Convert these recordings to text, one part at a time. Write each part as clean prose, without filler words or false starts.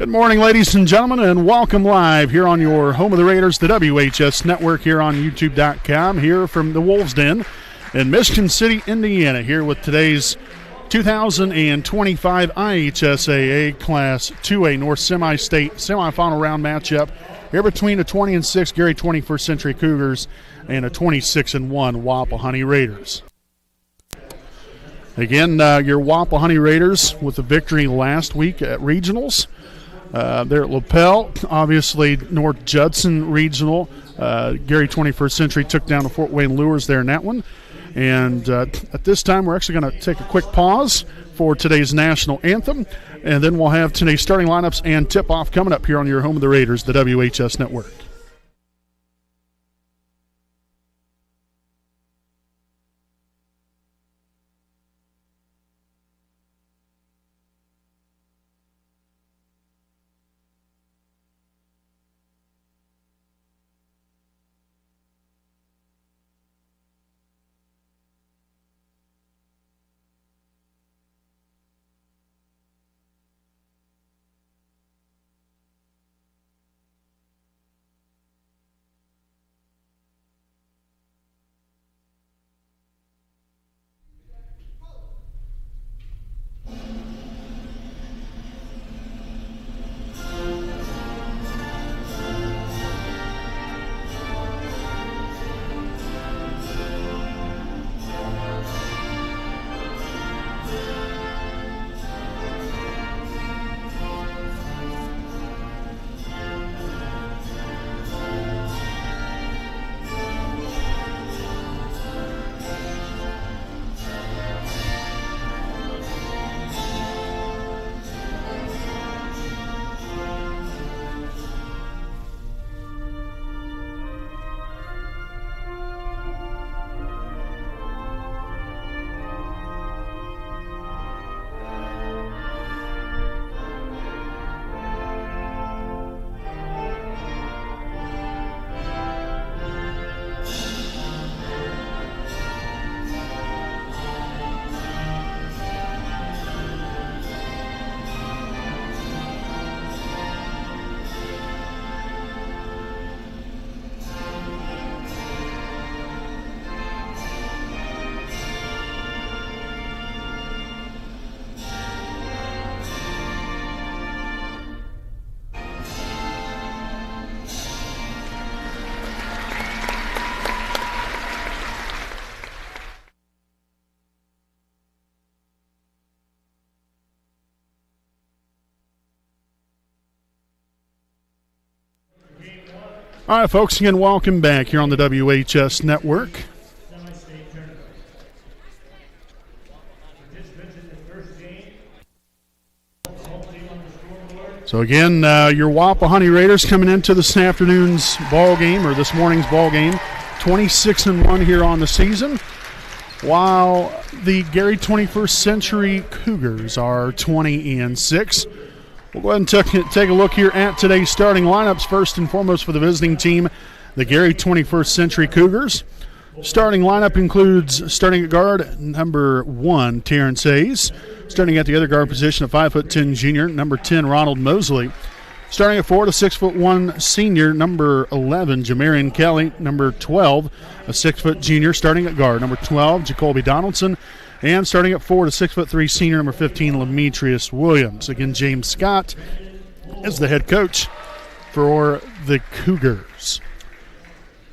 Good morning, ladies and gentlemen, and welcome live here on your home of the Raiders, the WHS Network, here on YouTube.com, here from the Wolves Den in Michigan City, Indiana, here with today's 2025 IHSAA Class 2A North Semi-State semifinal round matchup here between a 20-6 Gary 21st Century Cougars and a 26-1 Wapahani Raiders. Again, your Wapahani Raiders with the victory last week at Regionals. They're at Lapel, obviously North Judson Regional. Gary 21st Century took down the Fort Wayne Lures there in that one. And at this time, we're actually going to take a quick pause for today's national anthem. And then we'll have today's starting lineups and tip-off coming up here on your home of the Raiders, the WHS Network. All right, folks, again, welcome back here on the WHS Network. So, again, your Wapahani Raiders coming into this afternoon's ball game, or this morning's ball game, 26-1 here on the season, while the Gary 21st Century Cougars are 20-6. We'll go ahead and take a look here at today's starting lineups. First and foremost for the visiting team, the Gary 21st Century Cougars. Starting lineup includes, starting at guard, number 1, Terrence Hayes. Starting at the other guard position, a 5'10" junior, number 10, Ronald Mosley. Starting at forward, a 6'1" senior, number 11, Jamarian Kelly. Number 12, a 6' junior, starting at guard, number 12, Jacoby Donaldson. And starting at forward, a 6'3" senior, number 15, Lametrius Williams. Again, James Scott is the head coach for the Cougars.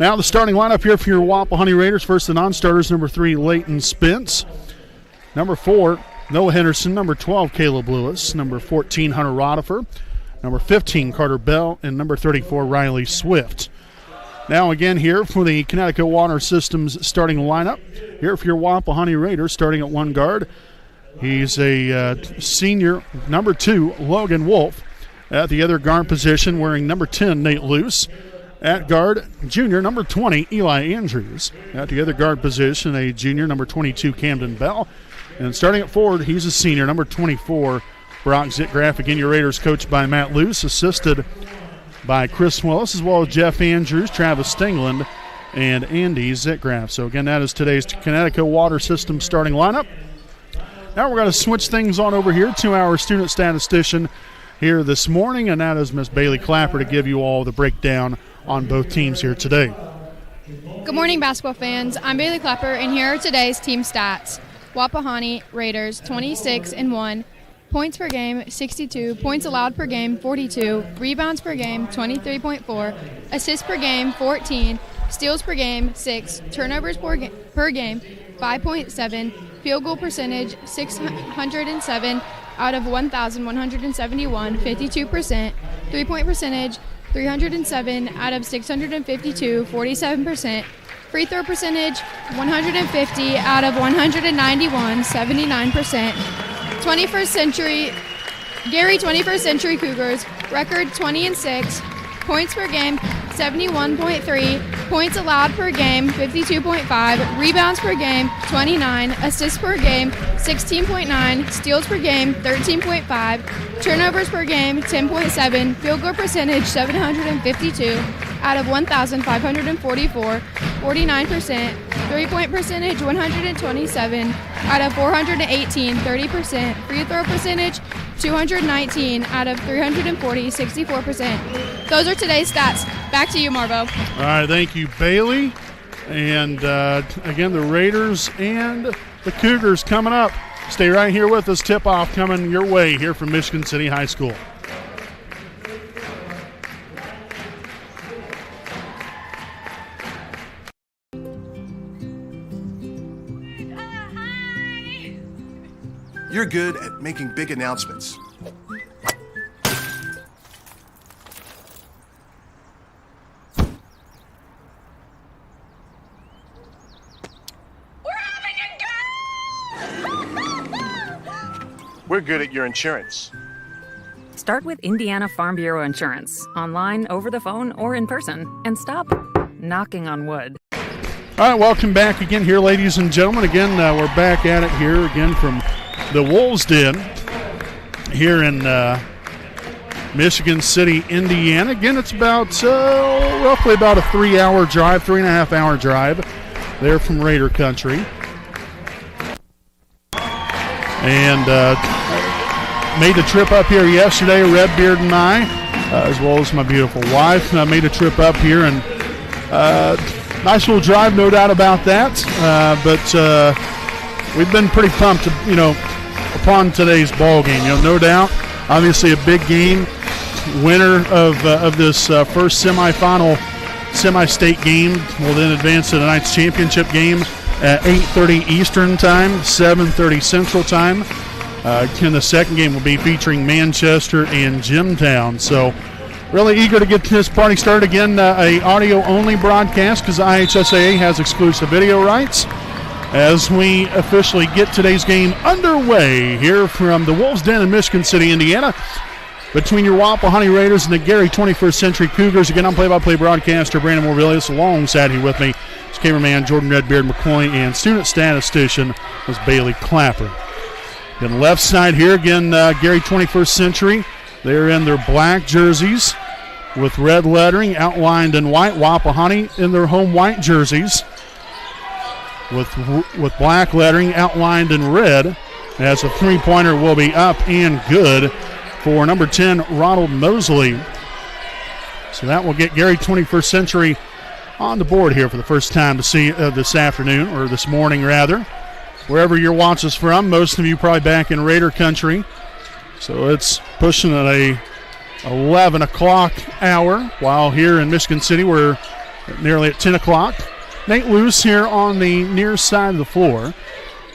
Now the starting lineup here for your Wapahani Raiders. First, the non-starters, number 3, Leighton Spence. Number 4, Noah Henderson. Number 12, Caleb Lewis. Number 14, Hunter Rodifer. Number 15, Carter Bell. And number 34, Riley Swift. Now again here for the Connecticut Water Systems starting lineup. Here for your Wapahani Raiders, starting at 1 guard. He's a senior, number 2, Logan Wolf. At the other guard position, wearing number 10, Nate Luce. At guard, junior, number 20, Eli Andrews. At the other guard position, a junior, number 22, Camden Bell. And starting at forward, he's a senior, number 24, Brock Zitgraff. Again, your Raiders coached by Matt Luce, assisted by Chris Willis, as well as Jeff Andrews, Travis Stingland, and Andy Zitgraff. So again, that is today's Connecticut Water System starting lineup. Now we're going to switch things on over here to our student statistician here this morning, and that is Miss Bailey Clapper to give you all the breakdown on both teams here today. Good morning, basketball fans. I'm Bailey Clapper, and here are today's team stats. Wapahani Raiders 26-1, points per game 62, points allowed per game 42, rebounds per game 23.4, assists per game 14, steals per game 6, turnovers per game 5.7, field goal percentage 607 out of 1,171, 52%, three-point percentage 307 out of 652, 47%, free throw percentage 150 out of 191, 79%. 21st century Cougars record 20-6, points per game 71.3, points allowed per game 52.5, rebounds per game 29, assists per game 16.9, steals per game 13.5, turnovers per game 10.7, field goal percentage 752 out of 1,544, 49%, three-point percentage 127 out of 418, 30%, free throw percentage 219 out of 340, 64%. Those are today's stats. Back to you, Marvo. All right, thank you, Bailey. And again, the Raiders and the Cougars coming up. Stay right here with us. Tip-off coming your way here from Michigan City High School. You're good at making big announcements. We're good at your insurance. Start with Indiana Farm Bureau Insurance, online, over the phone, or in person, and stop knocking on wood. All right, welcome back again here, ladies and gentlemen. Again, we're back at it here again from the Wolves Den here in Michigan City, Indiana. Again, it's about roughly about a 3.5-hour drive there from Raider Country. And made the trip up here yesterday, Redbeard and I, as well as my beautiful wife, made a trip up here, and nice little drive, no doubt about that. But we've been pretty pumped, upon today's ball game. No doubt, obviously a big game. Winner of this first semi-state game will then advance to tonight's championship game at 8:30 Eastern Time, 7:30 Central Time. And the second game will be featuring Manchester and Jimtown. So really eager to get this party started. Again, a audio-only broadcast because IHSAA has exclusive video rights as we officially get today's game underway here from the Wolves Den in Michigan City, Indiana, between your Wapahani Raiders and the Gary 21st Century Cougars. Again, I'm play-by-play broadcaster Brandon Morvillius. Alongside here with me is cameraman Jordan Redbeard McCoy, and student statistician was Bailey Clapper. Again, left side here, again, Gary 21st Century. They're in their black jerseys with red lettering outlined in white. Wapahani in their home white jerseys with black lettering outlined in red, as a three-pointer will be up and good for number 10, Ronald Mosley. So that will get Gary 21st Century on the board here for the first time to see this afternoon, or this morning rather. Wherever you're watching us from, most of you probably back in Raider Country. So it's pushing at a 11 o'clock hour, while here in Michigan City we're nearly at 10 o'clock. Nate Luce here on the near side of the floor.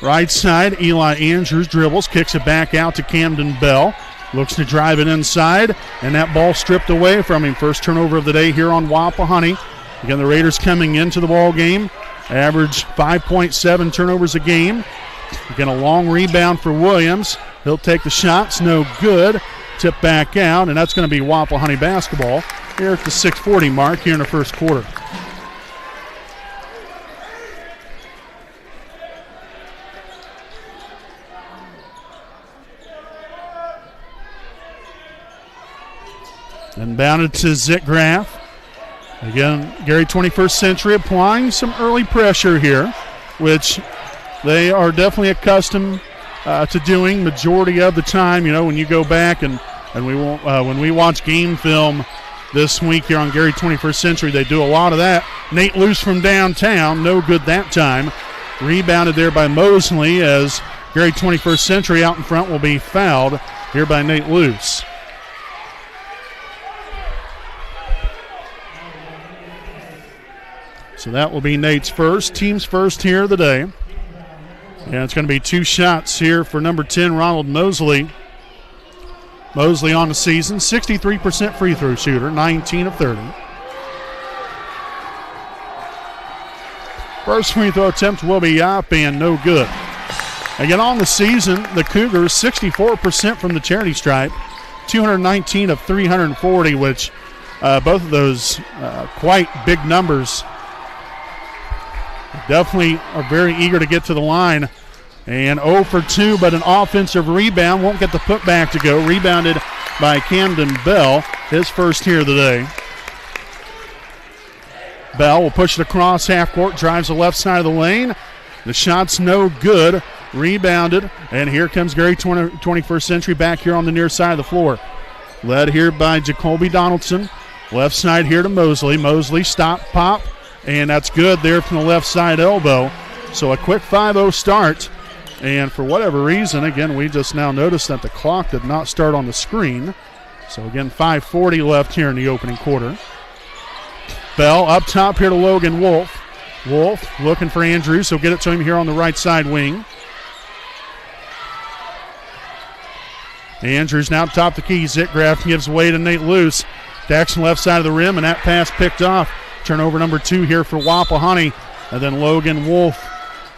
Right side, Eli Andrews dribbles, kicks it back out to Camden Bell. Looks to drive it inside, and that ball stripped away from him. First turnover of the day here on Wapahani. Again, the Raiders coming into the ball game, average 5.7 turnovers a game. Again, a long rebound for Williams. He'll take the shots, no good. Tip back out, and that's going to be Wapahani basketball here at the 6:40 mark here in the first quarter. Inbounded to Zitgraf. Again, Gary 21st Century applying some early pressure here, which they are definitely accustomed to doing majority of the time. When you go back and And we won't, when we watch game film this week here on Gary 21st Century, they do a lot of that. Nate Luce from downtown, no good that time. Rebounded there by Mosley as Gary 21st Century out in front will be fouled here by Nate Luce. So that will be Nate's first, team's first here of the day. And it's going to be 2 shots here for number 10, Ronald Mosley. Mosley on the season, 63% free throw shooter, 19 of 30. First free throw attempt will be up and no good. Again, on the season, the Cougars, 64% from the charity stripe, 219 of 340, which both of those quite big numbers. Definitely are very eager to get to the line. And 0 for 2, but an offensive rebound. Won't get the putback to go. Rebounded by Camden Bell, his first here of the day. Bell will push it across half court, drives the left side of the lane. The shot's no good. Rebounded, and here comes Gary 21st Century back here on the near side of the floor. Led here by Jacoby Donaldson. Left side here to Mosley. Mosley stop, pop, and that's good there from the left side elbow. So a quick 5-0 start. And for whatever reason, again, we just now noticed that the clock did not start on the screen. So again, 5:40 left here in the opening quarter. Bell up top here to Logan Wolf. Wolf looking for Andrews. He'll get it to him here on the right side wing. Andrews now top the key. Zitgraf gives way to Nate Luce. Daxon left side of the rim, and that pass picked off. Turnover number 2 here for Wapahani. And then Logan Wolf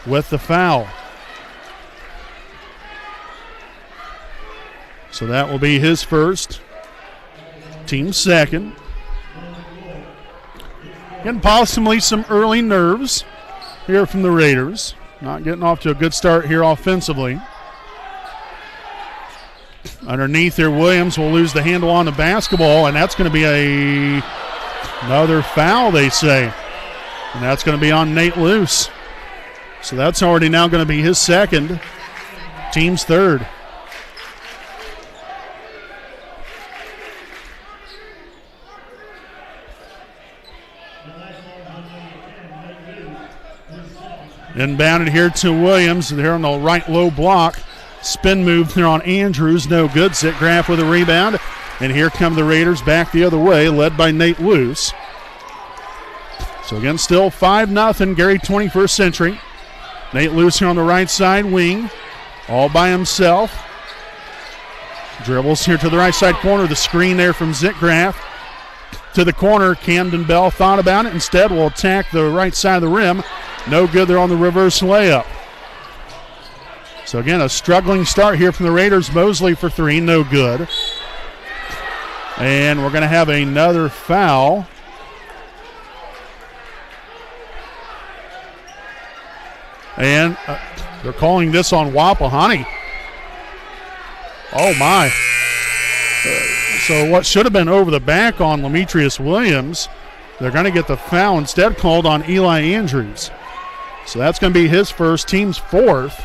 with the foul. So that will be his first, team's second. And possibly some early nerves here from the Raiders. Not getting off to a good start here offensively. Underneath there, Williams will lose the handle on the basketball, and that's going to be another foul, they say. And that's going to be on Nate Luce. So that's already now going to be his second, team's third. Inbounded here to Williams. They're on the right low block. Spin move there on Andrews. No good. Zitgraf with a rebound. And here come the Raiders back the other way, led by Nate Luce. So again, still 5-0, Gary 21st Century. Nate Luce here on the right side wing. All by himself. Dribbles here to the right side corner. The screen there from Zitgraf. To the corner, Camden Bell thought about it. Instead, will attack the right side of the rim. No good there on the reverse layup. So again, a struggling start here from the Raiders. Mosley for 3, no good. And we're going to have another foul. And they're calling this on Wapahani. Oh, my. So what should have been over the back on Lametrius Williams, they're going to get the foul instead called on Eli Andrews. So that's going to be his first, team's fourth.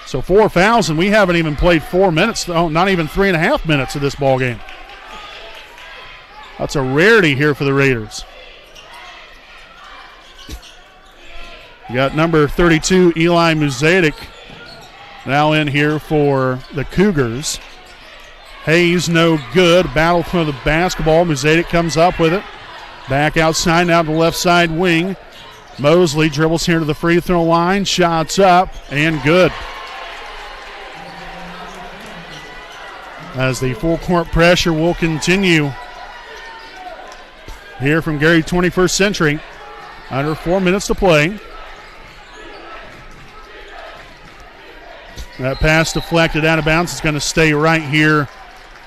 So 4 fouls, and we haven't even played 4 minutes, not even 3.5 minutes of this ball game. That's a rarity here for the Raiders. You got number 32, Eli Muzadic, now in here for the Cougars. Hayes, no good. Battle for the basketball. Muzadic comes up with it. Back outside, now to the left side wing. Mosley dribbles here to the free throw line. Shots up, and good. As the full court pressure will continue here from Gary 21st Century. Under 4 minutes to play. That pass deflected out of bounds. It's going to stay right here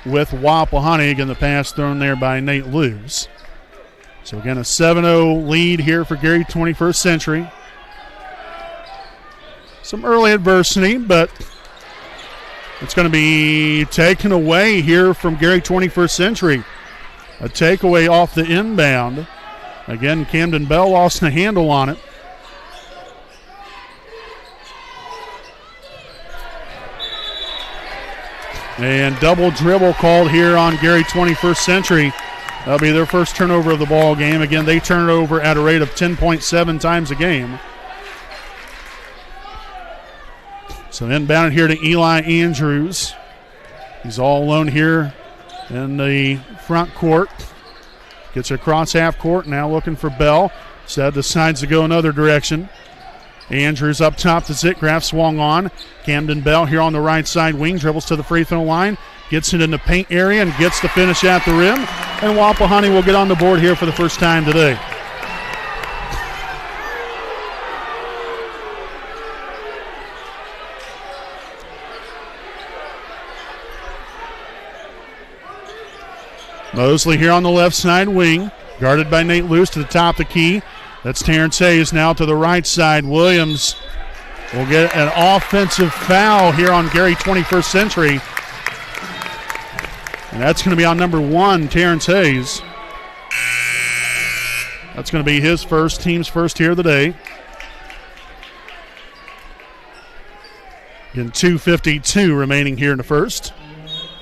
with Wapahani. Again, the pass thrown there by Nate Luce. So again, a 7-0 lead here for Gary 21st Century. Some early adversity, but it's going to be taken away here from Gary 21st Century. A takeaway off the inbound. Again, Camden Bell lost the handle on it. And double dribble called here on Gary 21st Century. That'll be their first turnover of the ball game. Again, they turn it over at a rate of 10.7 times a game. So inbound here to Eli Andrews. He's all alone here in the front court. Gets across half court, now looking for Bell. Said decides to go another direction. Andrews up top to Zitgraf, swung on. Camden Bell here on the right side wing, dribbles to the free throw line, gets it in the paint area and gets the finish at the rim. And Wapahani will get on the board here for the first time today. Mosley here on the left side wing, guarded by Nate Luce to the top of the key. That's Terrence Hayes now to the right side. Williams will get an offensive foul here on Gary 21st Century. And that's going to be on number 1, Terrence Hayes. That's going to be his first, team's first here of the day. Again, 2:52 remaining here in the first.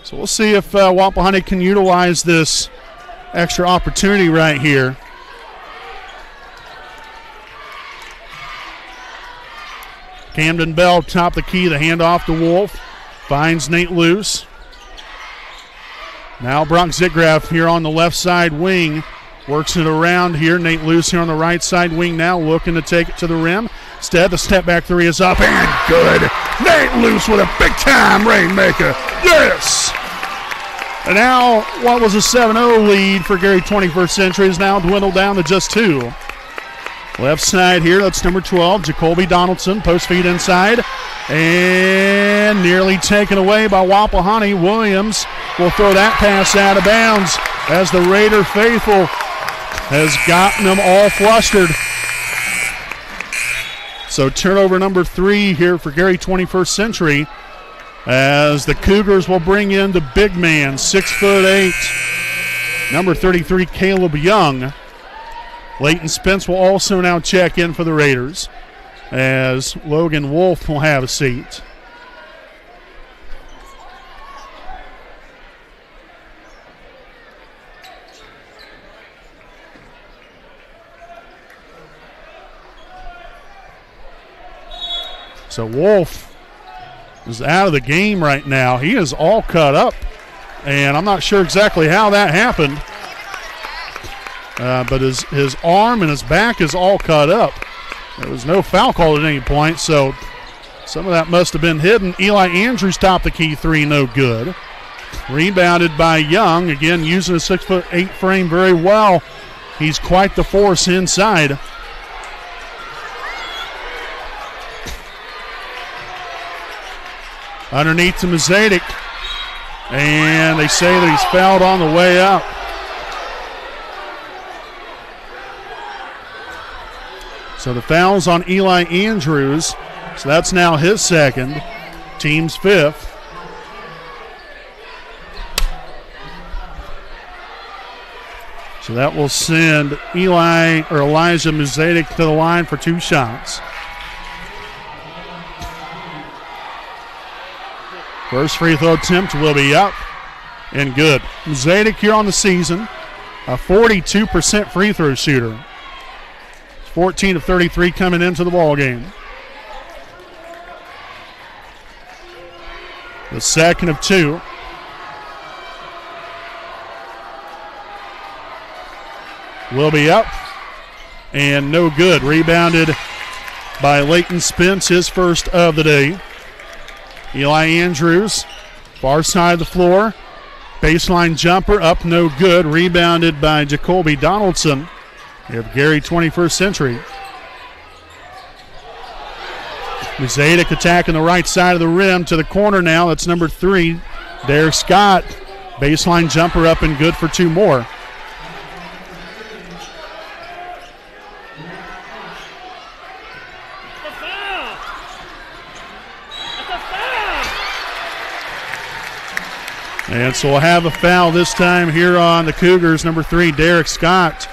So we'll see if Wapahani can utilize this extra opportunity right here. Camden Bell, top of the key, the handoff to Wolf. Finds Nate Luce. Now Brock Zitgraf here on the left side wing. Works it around here. Nate Luce here on the right side wing now, looking to take it to the rim. Instead, the step back three is up and good. Nate Luce with a big time rainmaker. Yes! And now what was a 7-0 lead for Gary 21st Century is now dwindled down to just 2. Left side here, that's number 12, Jacoby Donaldson, post feed inside, and nearly taken away by Wapahani. Williams will throw that pass out of bounds as the Raider faithful has gotten them all flustered. So turnover number 3 here for Gary 21st Century as the Cougars will bring in the big man, 6'8", number 33, Caleb Young. Leighton Spence will also now check in for the Raiders as Logan Wolf will have a seat. So Wolf is out of the game right now. He is all cut up, and I'm not sure exactly how that happened. But his arm and his back is all cut up. There was no foul call at any point, so some of that must have been hidden. Eli Andrews top the key three, no good. Rebounded by Young, again using a 6'8" frame very well. He's quite the force inside. Underneath to Mazadic, and they say that he's fouled on the way up. So the foul's on Eli Andrews. So that's now his second, team's 5th. So that will send Elijah Mazadic to the line for 2 shots. First free throw attempt will be up and good. Mazadic here on the season, a 42% free throw shooter. 14 of 33 coming into the ball game. The second of 2. Will be up and no good. Rebounded by Leighton Spence, his first of the day. Eli Andrews, far side of the floor. Baseline jumper up, no good. Rebounded by Jacoby Donaldson. We have Gary 21st Century. Mazadic attacking the right side of the rim to the corner now. That's number 3, Derek Scott. Baseline jumper up and good for 2 more. And so we'll have a foul this time here on the Cougars. Number 3, Derek Scott.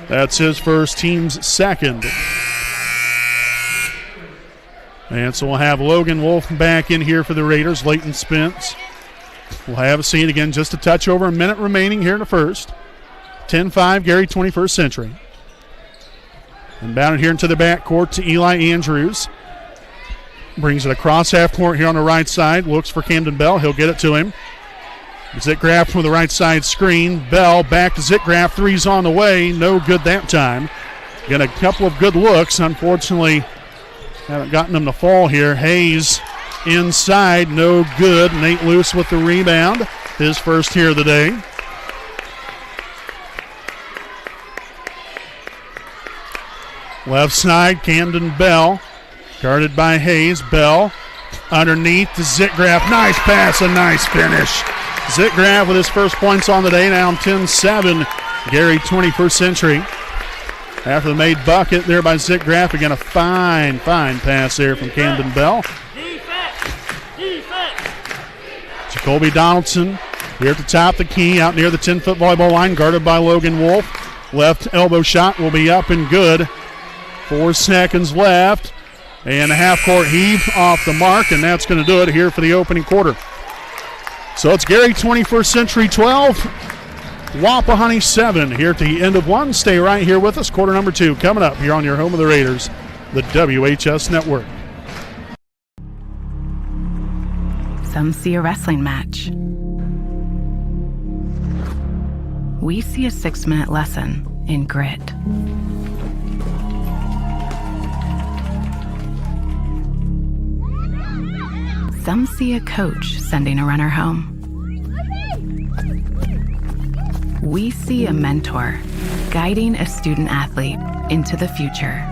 That's his first, team's second. And so we'll have Logan Wolf back in here for the Raiders. Leighton Spence We'll have a seat again, just a touch over a minute remaining here in the first. 10-5, Gary 21st Century. Inbounded here into the backcourt to Eli Andrews. Brings it across half court here on the right side. Looks for Camden Bell. He'll get it to him. Zitgraf from the right side screen. Bell back to Zitgraf. Three's on the way. No good that time. Got a couple of good looks. Unfortunately, haven't gotten them to fall here. Hayes inside. No good. Nate Luce with the rebound. His first here of the day. Left side, Camden Bell. Guarded by Hayes. Bell underneath to Zitgraf. Nice pass, a nice finish. Zitgraf with his first points on the day, now 10-7. Gary 21st Century. After the made bucket there by Zitgraf. Again, a fine pass there from Camden Bell. Jacoby Donaldson here at the top of the key, out near the 10-foot volleyball line, guarded by Logan Wolf. Left elbow shot will be up and good. 4 seconds left. And a half-court heave off the mark, and that's going to do it here for the opening quarter. So it's Gary 21st Century 12, Wapahani 7 here at the end of one. Stay right here with us. Quarter number 2 coming up here on your home of the Raiders, the WHS Network. Some see a wrestling match. We see a 6-minute lesson in grit. Some see a coach sending a runner home. We see a mentor guiding a student athlete into the future.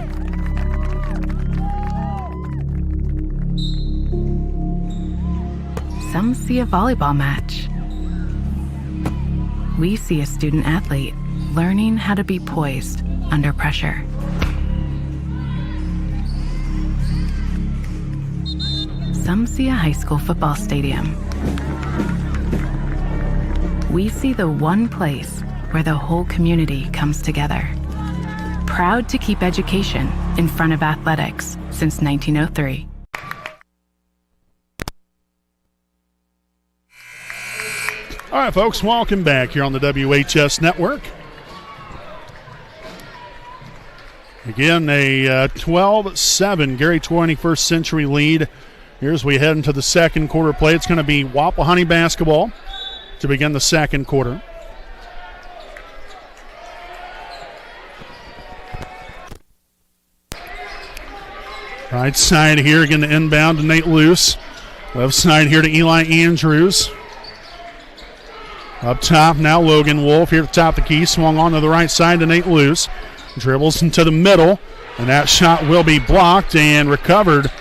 Some see a volleyball match. We see a student athlete learning how to be poised under pressure. Some see a high school football stadium. We see the one place where the whole community comes together. Proud to keep education in front of athletics since 1903. All right, folks, welcome back here on the WHS Network. Again, a 12-7 Gary 21st Century lead. Here as we head into the second quarter play, it's going to be Wapahani basketball to begin the second quarter. Right side here, again the inbound to Nate Luce. Left side here to Eli Andrews. Up top now Logan Wolf here at the top of the key. Swung on to the right side to Nate Luce. Dribbles into the middle, and that shot will be blocked and recovered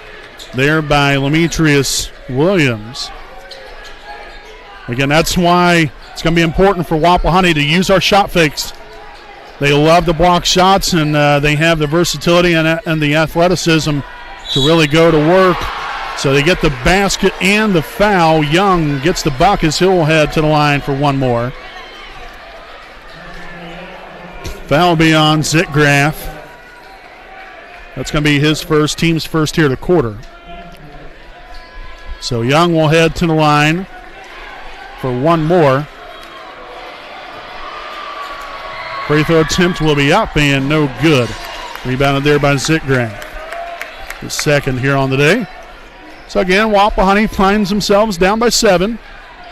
there by Lametrius Williams. Again, that's why it's going to be important for Wapahani to use our shot fakes. They love to block shots, and they have the versatility and the athleticism to really go to work. So they get the basket and the foul. Young gets the buck as he'll head to the line for one more. Foul be on Zitgraf. That's going to be his first, team's first here of the quarter. So Young will head to the line for one more. Free throw attempt will be up and no good. Rebounded there by Zitgraf. The second here on the day. So again, Wapahani finds themselves down by 7.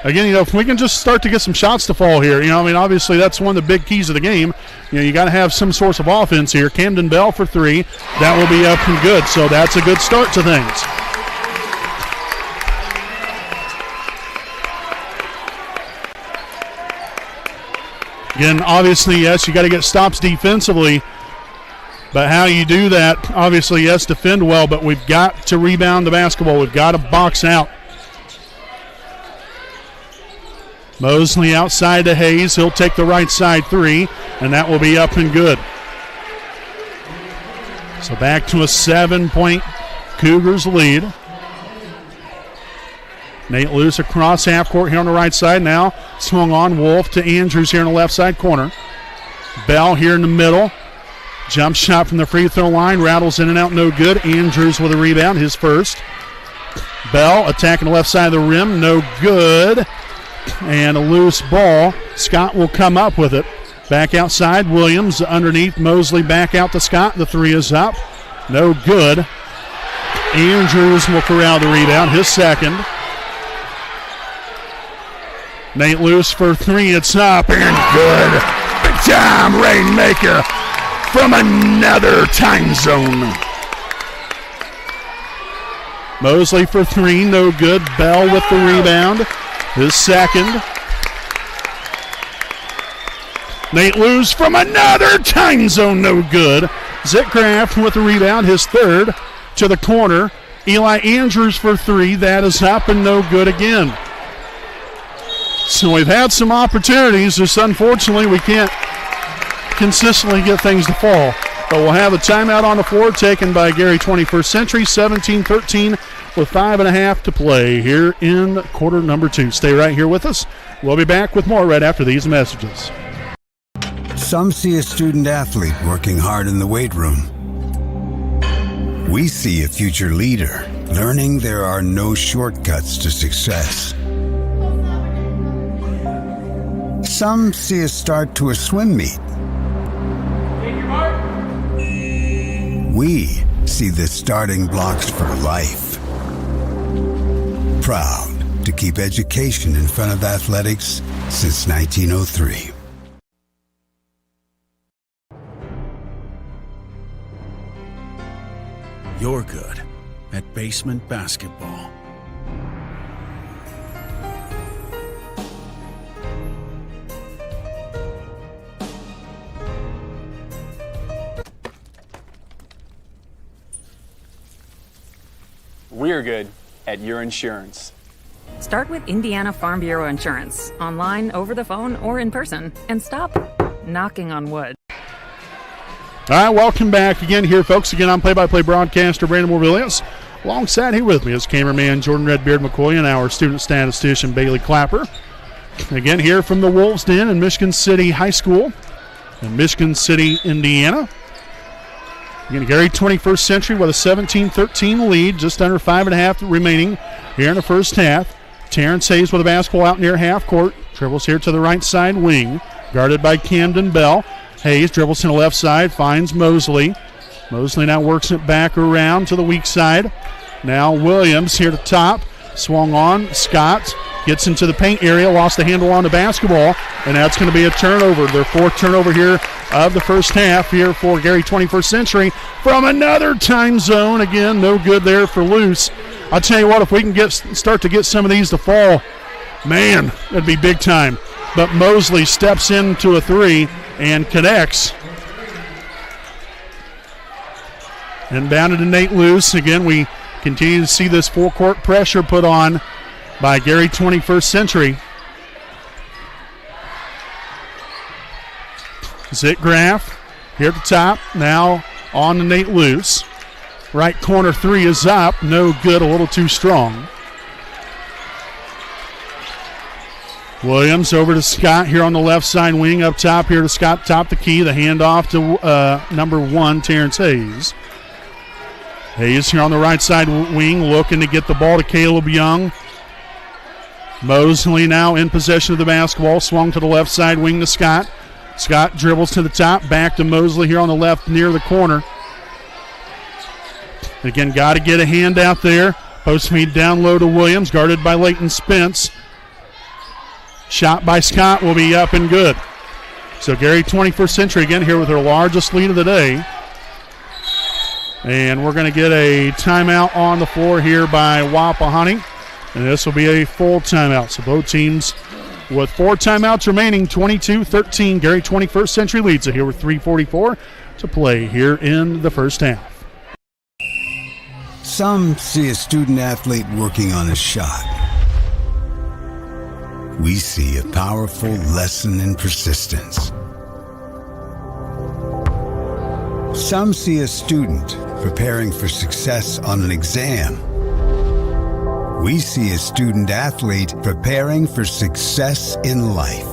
Again, if we can just start to get some shots to fall here, obviously that's one of the big keys of the game. You got to have some source of offense here. Camden Bell for 3. That will be up and good. So that's a good start to things. Again, obviously, yes, you got to get stops defensively. But how you do that, obviously, yes, defend well, but we've got to rebound the basketball. We've got to box out. Mosley outside to Hayes. He'll take the right side 3, and that will be up and good. So back to a 7-point Cougars lead. Nate Luce across half court here on the right side. Now swung on Wolf to Andrews here in the left side corner. Bell here in the middle. Jump shot from the free throw line. Rattles in and out, no good. Andrews with a rebound, his first. Bell attacking the left side of the rim, no good. And a loose ball. Scott will come up with it. Back outside, Williams underneath, Mosley back out to Scott. The three is up. No good. Andrews will corral the rebound, his second. Nate Luce for three, it's up and good. Big time rainmaker from another time zone. Mosley for three, no good. Bell with the rebound, his second. Nate Luce from another time zone, no good. Zitcraft with the rebound, his third. To the corner, Eli Andrews for three, that is up and no good again. So we've had some opportunities, just unfortunately we can't consistently get things to fall. But we'll have a timeout on the floor taken by Gary 21st Century, 17-13 with 5.5 to play here in quarter number 2. Stay right here with us. We'll be back with more right after these messages. Some see a student athlete working hard in the weight room. We see a future leader learning there are no shortcuts to success. Some see a start to a swim meet. We see the starting blocks for life. Proud to keep education in front of athletics since 1903. You're good at basement basketball. We're good at your insurance. Start with Indiana Farm Bureau Insurance, online, over the phone, or in person, and stop knocking on wood. All right, welcome back again here, folks. Again, I'm play-by-play broadcaster Brandon Morvillius. Alongside here with me is cameraman Jordan Redbeard McCoy and our student statistician Bailey Clapper. Again, here from the Wolves Den in Michigan City High School in Michigan City, Indiana. Again, Gary 21st Century with a 17-13 lead, just under 5.5 remaining here in the first half. Terrence Hayes with a basketball out near half court. Dribbles here to the right side wing, guarded by Camden Bell. Hayes dribbles to the left side, finds Mosley. Mosley now works it back around to the weak side. Now Williams here to top, swung on. Scott gets into the paint area, lost the handle on the basketball, and that's going to be a turnover. Their fourth turnover here of the first half here for Gary 21st Century from another time zone. Again, no good there for Luce. I'll tell you what, if we can start to get some of these to fall, man, that'd be big time. But Mosley steps into a three and connects. Inbounded to Nate Luce. Again, we continue to see this full-court pressure put on by Gary 21st Century. Zitgraf here at the top. Now on to Nate Luce. Right corner three is up. No good, a little too strong. Williams over to Scott here on the left side wing. Up top here to Scott, top the key. The handoff to number 1, Terrence Hayes. Hayes here on the right side wing looking to get the ball to Caleb Young. Mosley now in possession of the basketball. Swung to the left side wing to Scott. Scott dribbles to the top. Back to Mosley here on the left near the corner. Again, got to get a hand out there. Post feed down low to Williams, guarded by Leighton Spence. Shot by Scott will be up and good. So Gary 21st Century again here with their largest lead of the day. And we're going to get a timeout on the floor here by Wapahani. And this will be a full timeout. So both teams with 4 timeouts remaining, 22-13. Gary 21st Century leads it here with 3:44 to play here in the first half. Some see a student athlete working on a shot. We see a powerful lesson in persistence. Some see a student preparing for success on an exam. We see a student athlete preparing for success in life.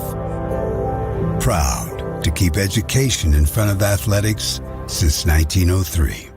Proud to keep education in front of athletics since 1903.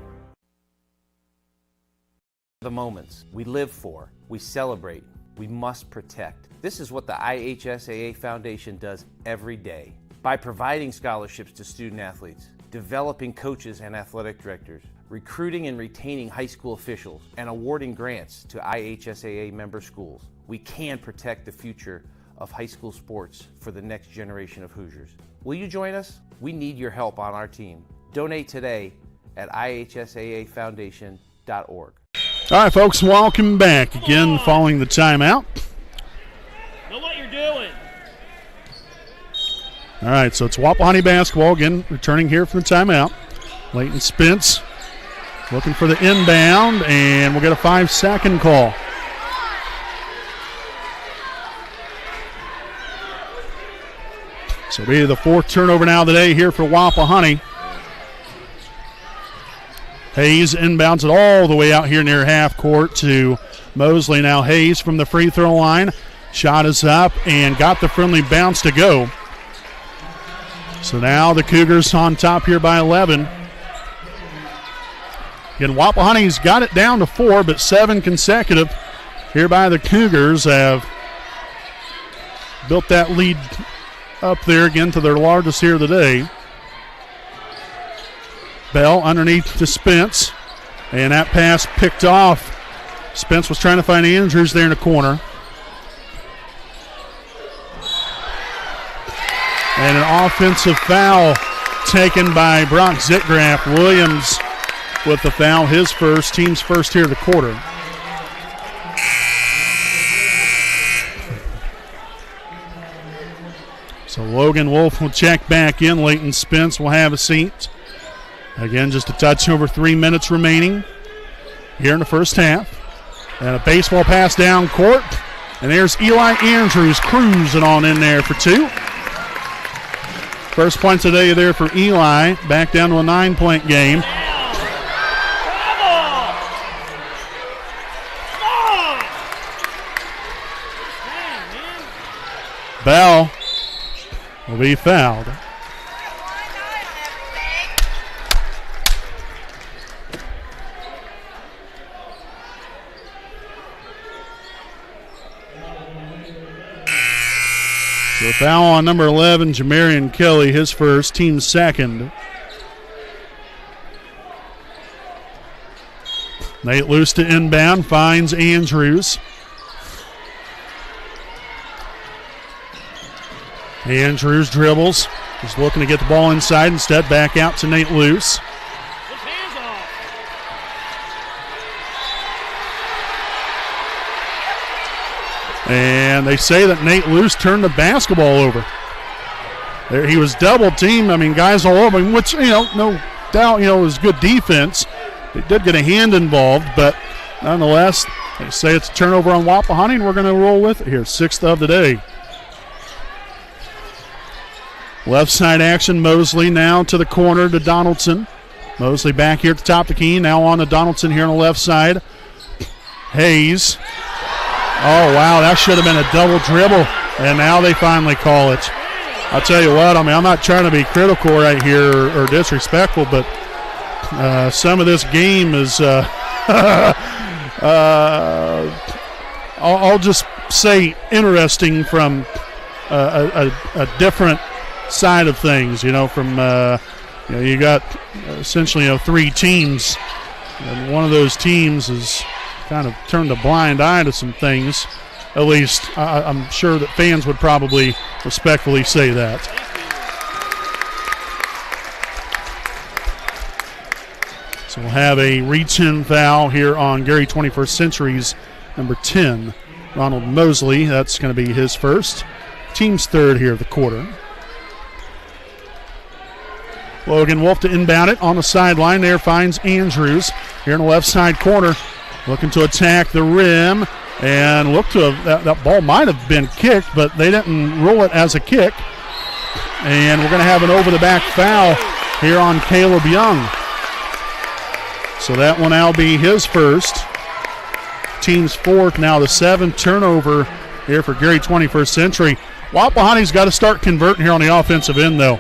The moments we live for, we celebrate, we must protect. This is what the IHSAA Foundation does every day. By providing scholarships to student athletes, developing coaches and athletic directors, recruiting and retaining high school officials, and awarding grants to IHSAA member schools, we can protect the future of high school sports for the next generation of Hoosiers. Will you join us? We need your help on our team. Donate today at ihsaafoundation.org. All right, folks, welcome back again following the timeout. Know what you're doing. All right, so it's Wapahani basketball again, returning here from the timeout. Leighton Spence looking for the inbound, and we'll get a 5-second call. So it'll be the 4th turnover now today here for Wapahani. Hayes inbounds it all the way out here near half court to Mosley. Now Hayes from the free throw line. Shot is up and got the friendly bounce to go. So now the Cougars on top here by 11. Again, Wapahani's got it down to 4, but 7 consecutive here by the Cougars have built that lead up there again to their largest here today. Bell underneath to Spence, and that pass picked off. Spence was trying to find Andrews there in the corner. And an offensive foul taken by Brock Zitgraff. Williams with the foul, his first, team's first here of the quarter. So Logan Wolf will check back in. Leighton Spence will have a seat. Again, just a touch over 3 minutes remaining here in the first half. And a baseball pass down court. And there's Eli Andrews cruising on in there for 2. First point today there for Eli. Back down to a 9-point game. Bell will be fouled. So foul on number 11, Jamarian Kelly, his first, team's second. Nate Luce to inbound, finds Andrews. Andrews dribbles, just looking to get the ball inside, instead back out to Nate Luce. And they say that Nate Luce turned the basketball over. There, he was double teamed. I mean, guys all over him, which, no doubt, was good defense. They did get a hand involved, but nonetheless, they say it's a turnover on Wapahani, and we're going to roll with it here. 6th of the day. Left side action, Mosley now to the corner to Donaldson. Mosley back here at the top of the key, now on to Donaldson here on the left side. Hayes. Oh, wow, that should have been a double dribble, and now they finally call it. I'll tell you what, I'm not trying to be critical right here or disrespectful, but some of this game is, I'll just say interesting from a different side of things, from, you got essentially 3 teams, and one of those teams is kind of turned a blind eye to some things. At least I'm sure that fans would probably respectfully say that. So we'll have a reach-in foul here on Gary 21st Century's number 10, Ronald Mosley. That's going to be his first. Team's third here of the quarter. Logan Wolf to inbound it on the sideline there, finds Andrews here in the left side corner. Looking to attack the rim, and look to that ball might have been kicked, but they didn't rule it as a kick. And we're going to have an over-the-back foul here on Caleb Young. So that one now be his first. Team's 4th, now the 7th turnover here for Gary 21st Century. Wapahani's got to start converting here on the offensive end, though.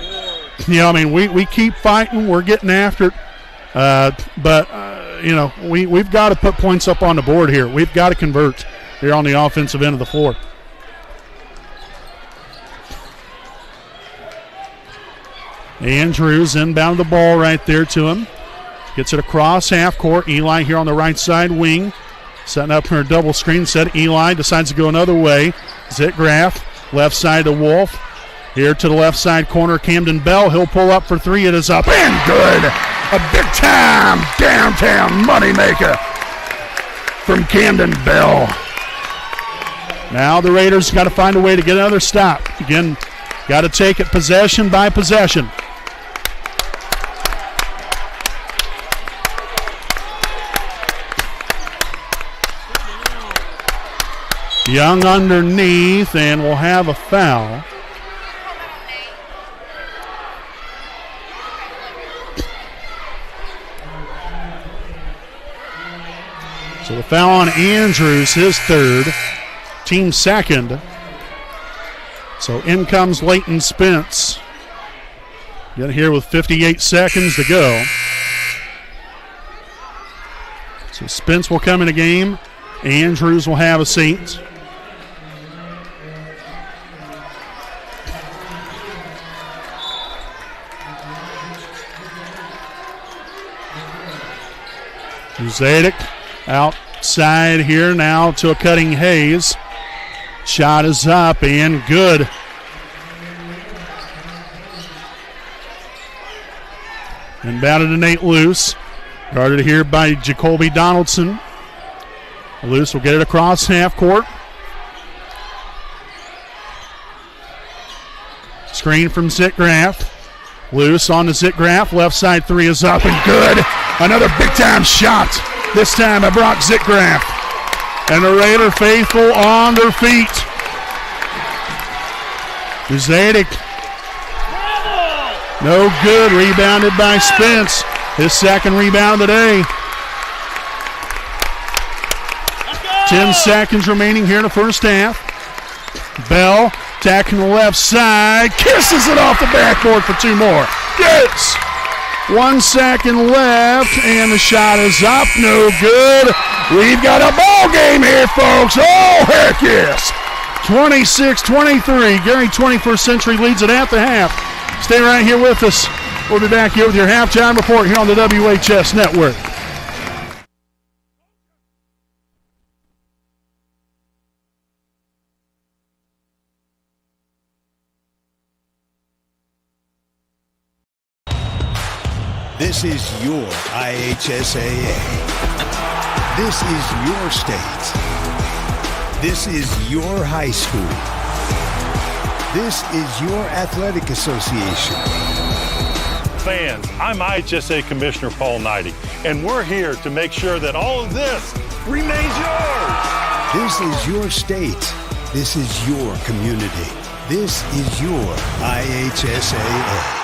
We keep fighting, we're getting after it, but we've got to put points up on the board here. We've got to convert here on the offensive end of the floor. Andrews inbound the ball right there to him. Gets it across half court. Eli here on the right side wing. Setting up for a double screen set. Eli decides to go another way. Zitgraf left side to Wolf. Here to the left side corner, Camden Bell. He'll pull up for three. It is up and good. A big-time downtown moneymaker from Camden Bell. Now the Raiders got to find a way to get another stop. Again, got to take it possession by possession. Young underneath, and we'll have a foul. So the foul on Andrews, his third, team second. So in comes Leighton Spence. Get here with 58 seconds to go. So Spence will come in the game. Andrews will have a seat. Zadick outside here now to a cutting Hayes. Shot is up and good. Inbounded to Nate Luce. Guarded here by Jacoby Donaldson. Luce will get it across half court. Screen from Zitgraf. Luce on to Zitgraf. Left side three is up and good. Another big-time shot. This time by Brock Zitgraf. And the Raider faithful on their feet. Zadick. No good. Rebounded by Spence. His second rebound today. 10 seconds remaining here in the first half. Bell attacking the left side. Kisses it off the backboard for two more. Yes! 1 second left, and the shot is up. No good. We've got a ball game here, folks. Oh, heck yes. 26-23. Gary 21st Century leads it at the half. Stay right here with us. We'll be back here with your halftime report here on the WHS Network. This is your IHSAA. This is your state. This is your high school. This is your athletic association. Fans, I'm IHSAA Commissioner Paul Knighty, and we're here to make sure that all of this remains yours. This is your state. This is your community. This is your IHSAA.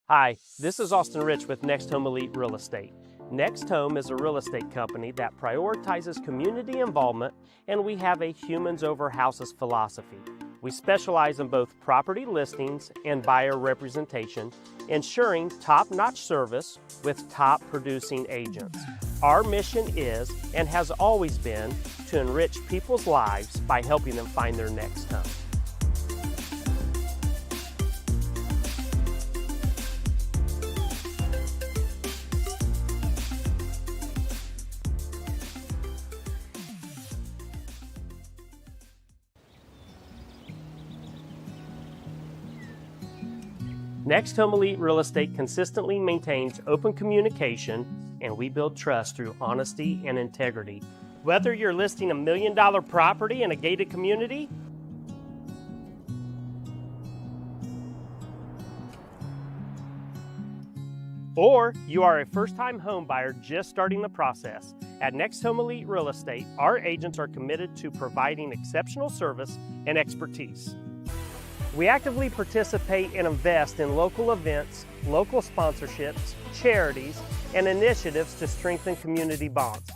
Hi, this is Austin Rich with Next Home Elite Real Estate. Next Home is a real estate company that prioritizes community involvement, and we have a humans over houses philosophy. We specialize in both property listings and buyer representation, ensuring top-notch service with top producing agents. Our mission is, and has always been, to enrich people's lives by helping them find their next home. Next Home Elite Real Estate consistently maintains open communication, and we build trust through honesty and integrity. Whether you're listing $1 million property in a gated community, or you are a first-time home buyer just starting the process, at Next Home Elite Real Estate, our agents are committed to providing exceptional service and expertise. We actively participate and invest in local events, local sponsorships, charities, and initiatives to strengthen community bonds.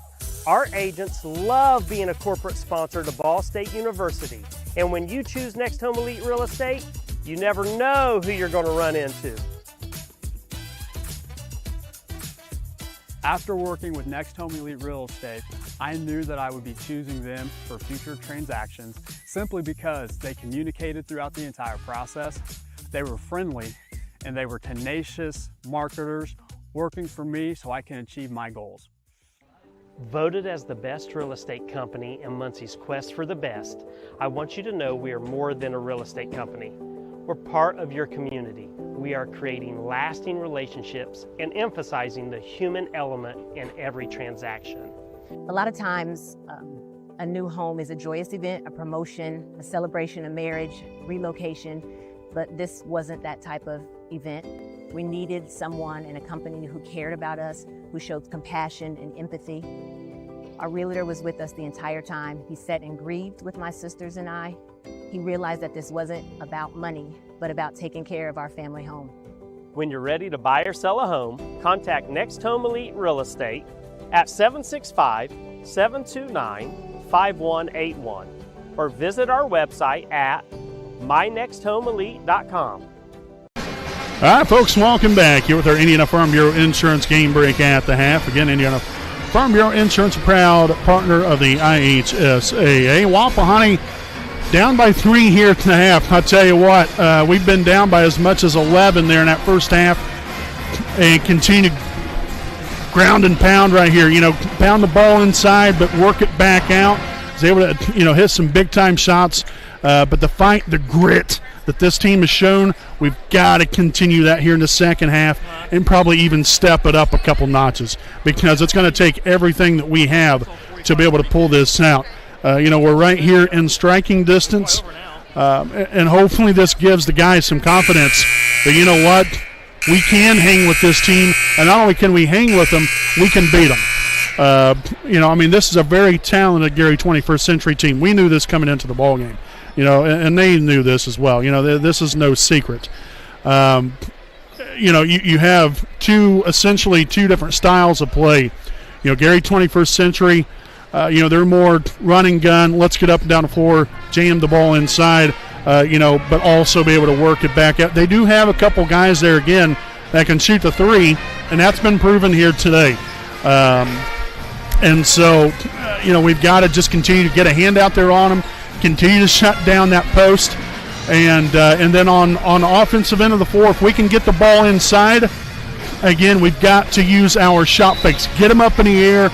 Our agents love being a corporate sponsor to Ball State University, and when you choose Next Home Elite Real Estate, you never know who you're going to run into. After working with Next Home Elite Real Estate, I knew that I would be choosing them for future transactions simply because they communicated throughout the entire process, they were friendly, and they were tenacious marketers working for me so I can achieve my goals. Voted as the best real estate company in Muncie's quest for the best, I want you to know we are more than a real estate company. We're part of your community. We are creating lasting relationships and emphasizing the human element in every transaction. A lot of times, a new home is a joyous event, a promotion, a celebration of marriage, relocation, but this wasn't that type of event. We needed someone in a company who cared about us, who showed compassion and empathy. Our realtor was with us the entire time. He sat and grieved with my sisters and I. He realized that this wasn't about money, but about taking care of our family home. When you're ready to buy or sell a home, contact Next Home Elite Real Estate at 765-729-5181 or visit our website at mynexthomeelite.com. All right, folks, welcome back here with our Indiana Farm Bureau Insurance game break at the half. Again, Indiana Farm Bureau Insurance, a proud partner of the IHSAA. Wapahani down by 3 here at the half. I'll tell you what, we've been down by as much as 11 there in that first half and continue to ground and pound right here. You know, pound the ball inside but work it back out. Was able to, hit some big-time shots. But the fight, the grit that this team has shown, we've got to continue that here in the second half and probably even step it up a couple notches because it's going to take everything that we have to be able to pull this out. We're right here in striking distance, and hopefully this gives the guys some confidence that, you know what, we can hang with this team, and not only can we hang with them, we can beat them. This is a very talented Gary 21st Century team. We knew this coming into the ball game. And they knew this as well. This is no secret. You have essentially two different styles of play. Gary 21st Century, they're more run and gun. Let's get up and down the floor, jam the ball inside, but also be able to work it back out. They do have a couple guys there, again, that can shoot the three, and that's been proven here today. We've got to just continue to get a hand out there on them, continue to shut down that post, and then on the offensive end of the floor, if we can get the ball inside, again, we've got to use our shot fakes. Get them up in the air.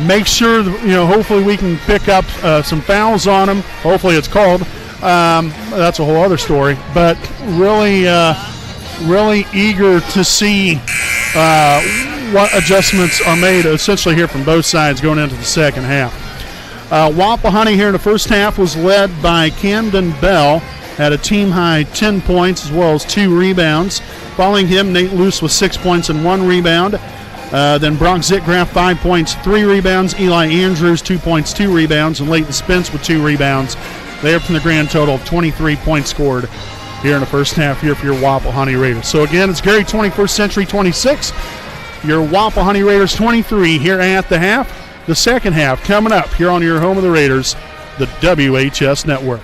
Make sure that, hopefully we can pick up some fouls on them. Hopefully it's called. That's a whole other story. But really eager to see what adjustments are made essentially here from both sides going into the second half. Wapahani here in the first half was led by Camden Bell, had a team-high 10 points as well as 2 rebounds. Following him, Nate Luce with 6 points and 1 rebound. Then Brock Zitgraff, 5 points, 3 rebounds. Eli Andrews, 2 points, 2 rebounds. And Leighton Spence with 2 rebounds. They are from the grand total of 23 points scored here in the first half here for your Wapahani Raiders. So again, it's Gary 21st Century 26, your Wapahani Raiders 23 here at the half. The second half coming up here on your home of the Raiders, the WHS Network.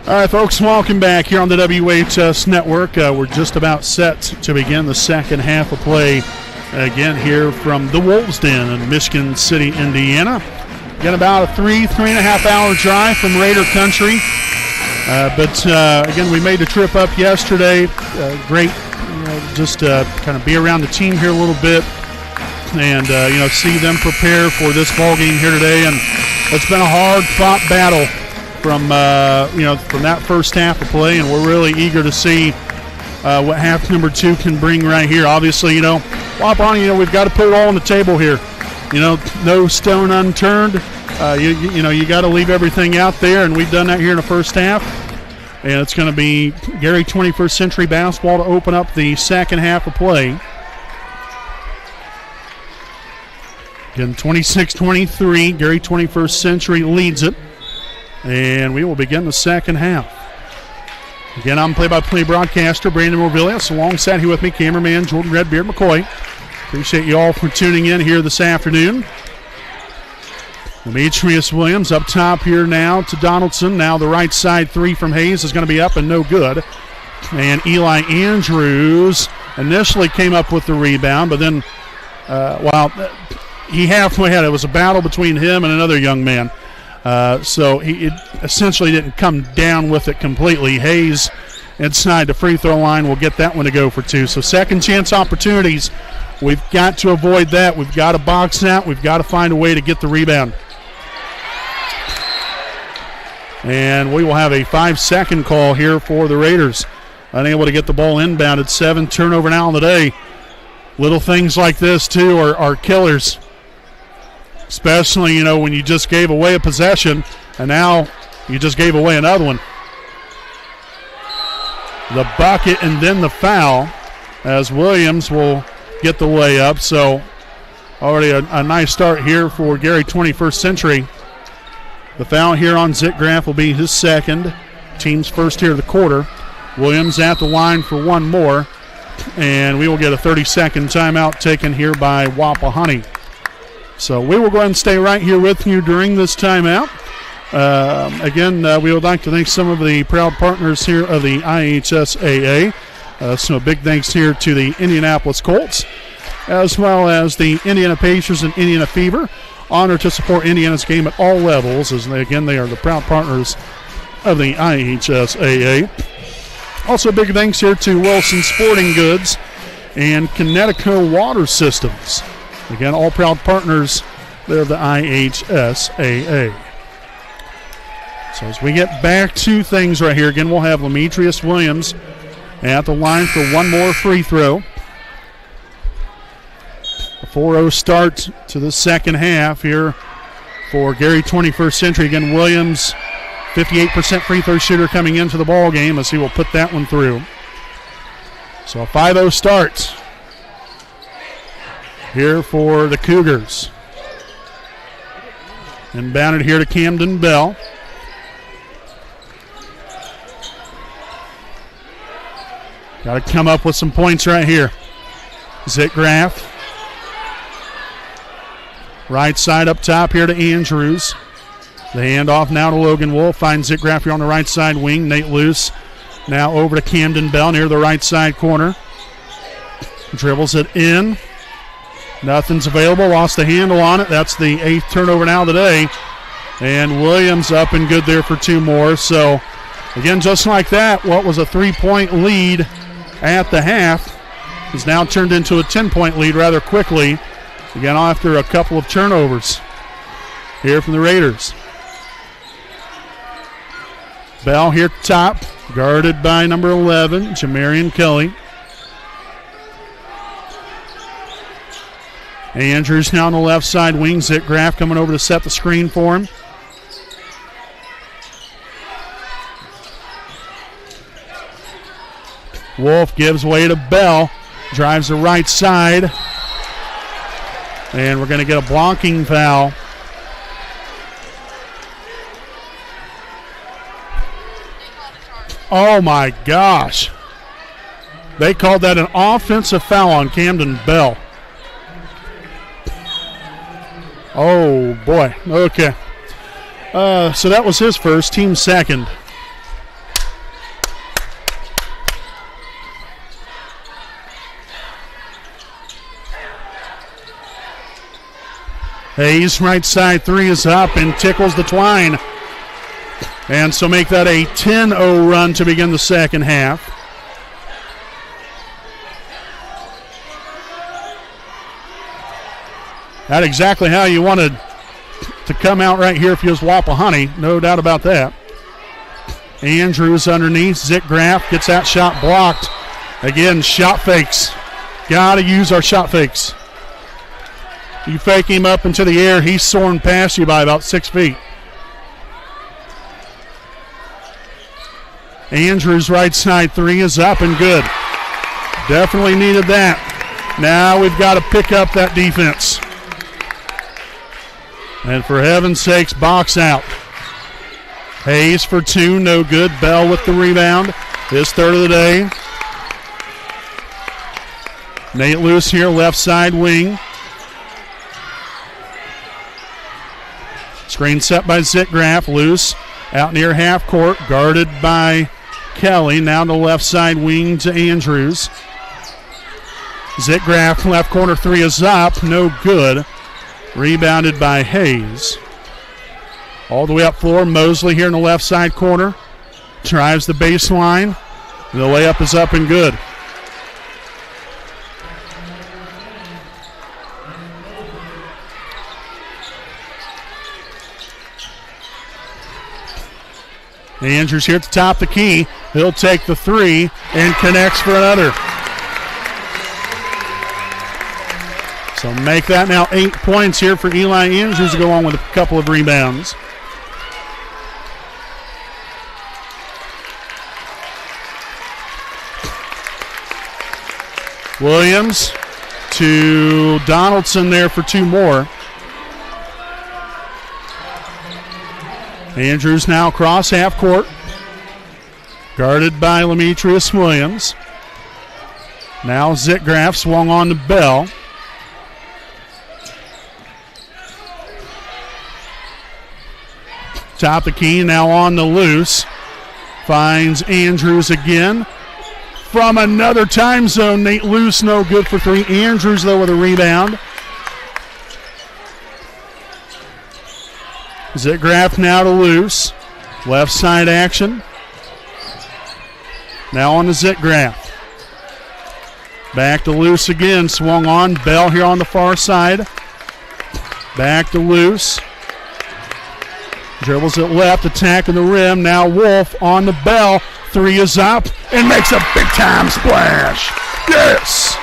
All right, folks, welcome back here on the WHS Network. We're just about set to begin the second half of play again here from the Wolves Den in Michigan City, Indiana. Again, about a three and a half hour drive from Raider Country. But again, we made the trip up yesterday. Great, just kind of be around the team here a little bit and, see them prepare for this ball game here today. And it's been a hard-fought battle from that first half of play, and we're really eager to see what half number 2 can bring right here. Obviously, Wapahani, we've got to put it all on the table here. No stone unturned. You got to leave everything out there, and we've done that here in the first half. And it's going to be Gary 21st Century basketball to open up the second half of play. Again, 26-23, Gary 21st Century leads it. And we will begin the second half. Again, I'm play-by-play broadcaster Brandon Morvillius. Alongside here with me, cameraman Jordan Redbeard McCoy. Appreciate you all for tuning in here this afternoon. Demetrius Williams up top here now to Donaldson. Now the right side three from Hayes is going to be up and no good. And Eli Andrews initially came up with the rebound, but then, he halfway had it. It was a battle between him and another young man. So he essentially didn't come down with it completely. Hayes inside the free throw line will get that one to go for 2. So second chance opportunities, we've got to avoid that. We've got to box out. We've got to find a way to get the rebound. And we will have a 5-second call here for the Raiders. Unable to get the ball inbounded. 7 turnover now on the day. Little things like this, too, are killers. Especially, when you just gave away a possession and now you just gave away another one. The bucket and then the foul as Williams will get the layup. So already a nice start here for Gary 21st Century. The foul here on Zitgraff will be his second. Team's first here of the quarter. Williams at the line for one more. And we will get a 30-second timeout taken here by Wapahani. So we will go ahead and stay right here with you during this timeout. Again, we would like to thank some of the proud partners here of the IHSAA. So a big thanks here to the Indianapolis Colts, as well as the Indiana Pacers and Indiana Fever. Honored to support Indiana's game at all levels, as they are the proud partners of the IHSAA. Also, big thanks here to Wilson Sporting Goods and Connecticut Water Systems. Again, all proud partners there of the IHSAA. So as we get back to things right here, again, we'll have Demetrius Williams at the line for one more free throw. A 4-0 start to the second half here for Gary 21st Century. Again, Williams, 58% free throw shooter coming into the ball game as he will put that one through. So a 5-0 start here for the Cougars. Inbounded here to Camden Bell. Got to come up with some points right here. Zitgraff. Right side up top here to Andrews. The handoff now to Logan Wolf. Finds Zitgraff here on the right side wing. Nate Luce now over to Camden Bell near the right side corner. Dribbles it in. Nothing's available. Lost the handle on it. That's the 8th turnover now today. And Williams up and good there for 2 more. So, again, just like that, what was a 3-point lead at the half is now turned into a 10-point lead rather quickly. Again, after a couple of turnovers here from the Raiders. Bell here at the top, guarded by number 11, Jamarian Kelly. Andrews now on the left side wing. Zitgraf coming over to set the screen for him. Wolf gives way to Bell. Drives the right side. And we're going to get a blocking foul. Oh my gosh. They called that an offensive foul on Camden Bell. Oh boy. Okay. So that was his first, team second. Hayes, right side 3 is up and tickles the twine. And so make that a 10-0 run to begin the second half. That's exactly how you wanted to come out right here if you was Wapahani. No doubt about that. Andrews underneath. Zitgraf gets that shot blocked. Again, shot fakes. Got to use our shot fakes. You fake him up into the air, he's soaring past you by about 6 feet. Andrews right side 3 is up and good. Definitely needed that. Now we've got to pick up that defense. And for heaven's sakes, box out. Hayes for 2, no good. Bell with the rebound. His third of the day. Nate Lewis here, left side wing. Screen set by Zitgraf. Loose out near half court, guarded by Kelly. Now to left side wing to Andrews. Zitgraf left corner 3 is up, no good. Rebounded by Hayes. All the way up floor, Mosley here in the left side corner. Drives the baseline. The layup is up and good. Andrews here at the top of the key. He'll take the 3 and connects for another. So make that now 8 points here for Eli Andrews to go on with a couple of rebounds. Williams to Donaldson there for 2 more. Andrews now across half court. Guarded by Lametrius Williams. Now Zitgraf swung on to Bell. Top the key, now on the loose. Finds Andrews again. From another time zone, Nate Luce, no good for 3. Andrews, though, with a rebound. Zitgraf now to Luce. Left side action. Now on to Zitgraf. Back to Luce again, swung on. Bell here on the far side. Back to Luce. Dribbles it left, attacking the rim. Now Wolf on the Bell. 3 is up and makes a big time splash. Yes!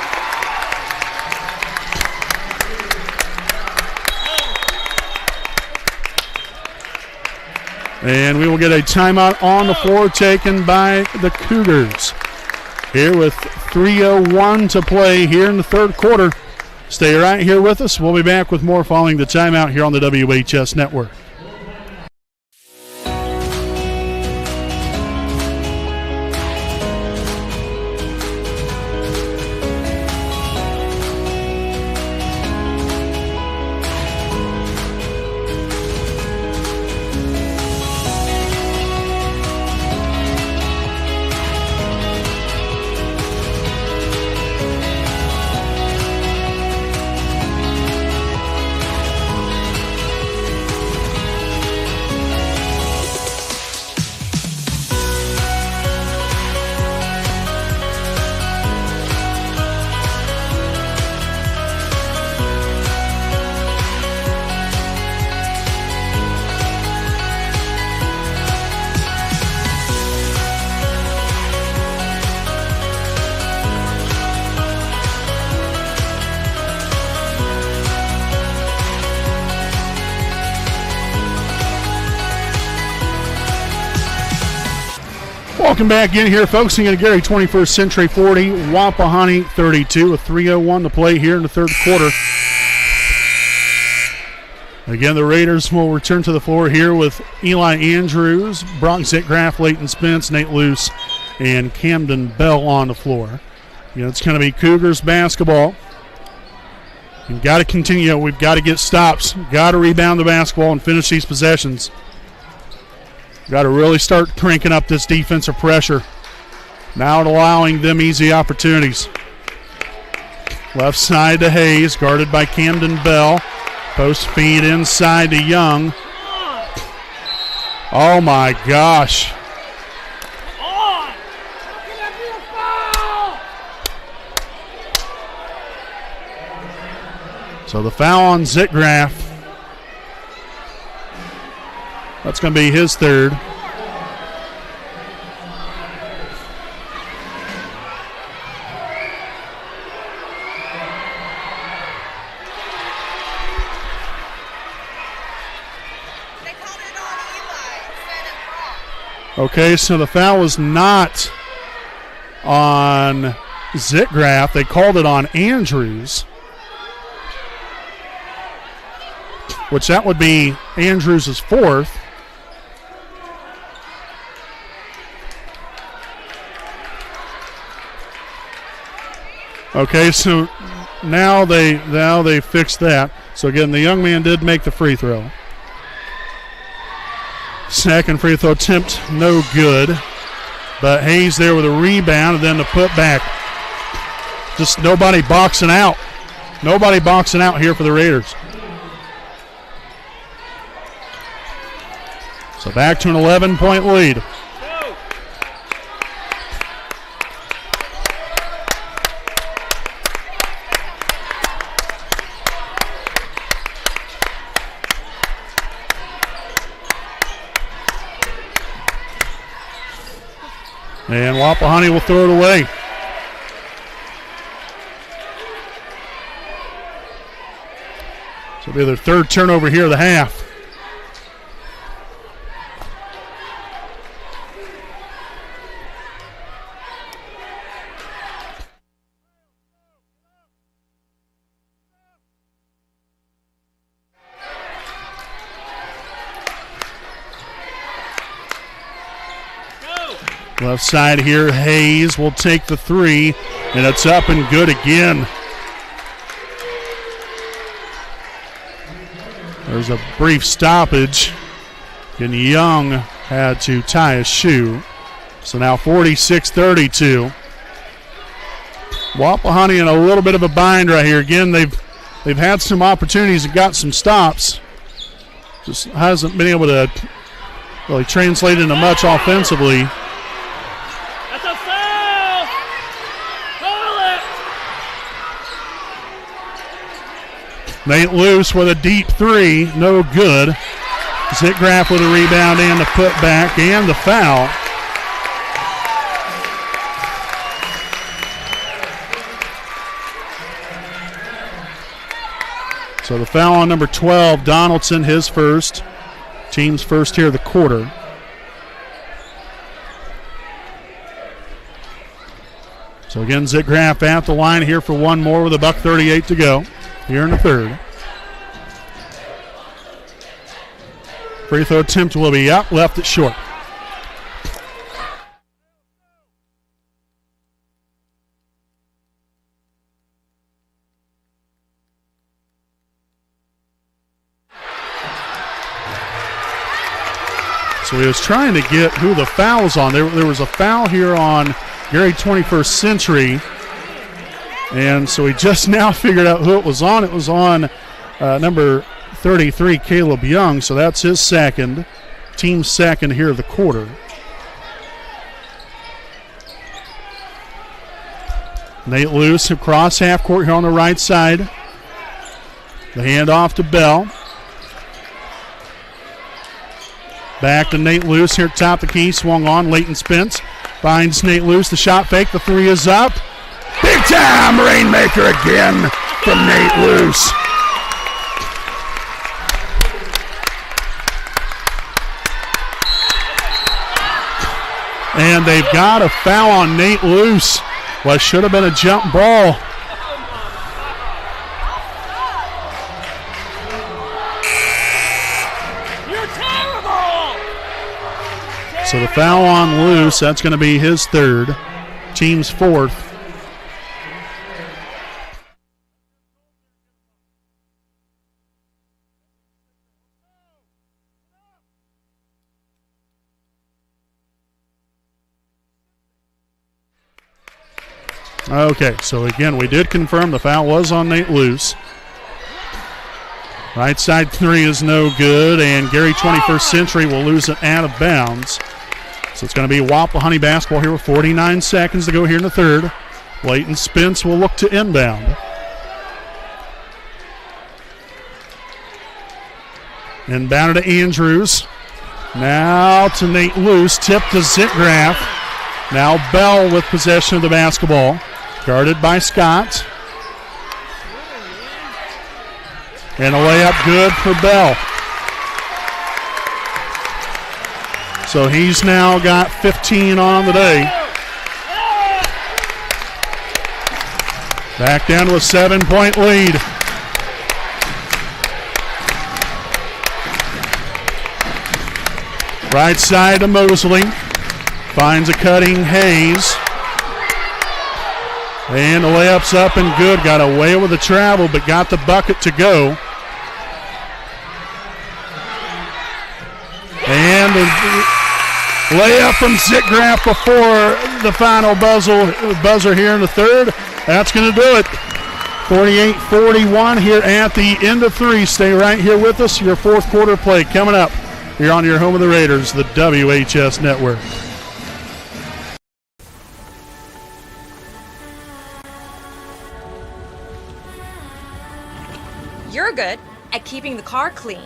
And we will get a timeout on the floor taken by the Cougars. Here with 3:01 to play here in the third quarter. Stay right here with us. We'll be back with more following the timeout here on the WHS Network. Welcome back in here, focusing on Gary 21st Century 40, Wapahani 32, with 3:01 to play here in the third quarter. Again, the Raiders will return to the floor here with Eli Andrews, Brock Zitgraff, Leighton Spence, Nate Luce, and Camden Bell on the floor. It's going to be Cougars basketball. We've got to continue. We've got to get stops. Got to rebound the basketball and finish these possessions. Got to really start cranking up this defensive pressure. Now allowing them easy opportunities. Left side to Hayes, guarded by Camden Bell. Post feed inside to Young. Oh my gosh. So the foul on Zitgraff. That's going to be his third. Okay, so the foul was not on Zitgraff. They called it on Andrews, which that would be Andrews' fourth. Okay, so now they fixed that. So again, the young man did make the free throw. Second free throw attempt, no good. But Hayes there with a rebound and then the putback. Just nobody boxing out. Nobody boxing out here for the Raiders. So back to an 11-point lead. And Wapahani will throw it away. So it'll be their third turnover here of the half. Left side here, Hayes will take the three, and it's up and good again. There's a brief stoppage, and Young had to tie a shoe. So now 46-32. Wapahani in a little bit of a bind right here. Again, they've had some opportunities and got some stops. Just hasn't been able to really translate into much offensively. Nate Luce with a deep three, no good. Zitgraff with a rebound and the putback and the foul. So the foul on number 12, Donaldson, his first. Team's first here of the quarter. So again, Zitgraff at the line here for one more with $1:38 to go here in the third. Free throw attempt will be up, left it short. So he was trying to get who the foul was on. There was a foul here on Gary 21st Century. And so he just now figured out who it was on. It was on number 33, Caleb Young. So that's his second, team second here of the quarter. Nate Luce across half court here on the right side. The handoff to Bell. Back to Nate Luce here at top of the key. Swung on. Leighton Spence finds Nate Luce. The shot fake. The three is up. Big time rainmaker again from Nate Luce. And they've got a foul on Nate Luce. What should have been a jump ball. You're terrible! So the foul on Luce, that's going to be his third. Team's fourth. Okay, so again, we did confirm the foul was on Nate Luce. Right side three is no good, and Gary 21st Century will lose it out of bounds. So it's going to be Wapahani basketball here with 49 seconds to go here in the third. Leighton Spence will look to inbound. Inbounded to Andrews. Now to Nate Luce, tip to Zitgraff. Now Bell with possession of the basketball. Guarded by Scott. And a layup good for Bell. So he's now got 15 on the day. Back down to a 7-point lead. Right side to Mosley. Finds a cutting Hayes. And the layup's up and good. Got away with the travel, but got the bucket to go. And the layup from Zitgraff before the final buzzer here in the third. That's going to do it. 48-41 here at the end of three. Stay right here with us. Your fourth quarter play coming up here on your home of the Raiders, the WHS Network. You're good at keeping the car clean.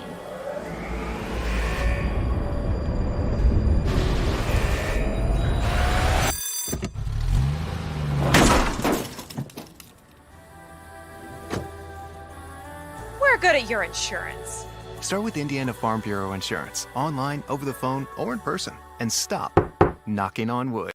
We're good at your insurance. Start with Indiana Farm Bureau Insurance, online, over the phone, or in person, and stop knocking on wood.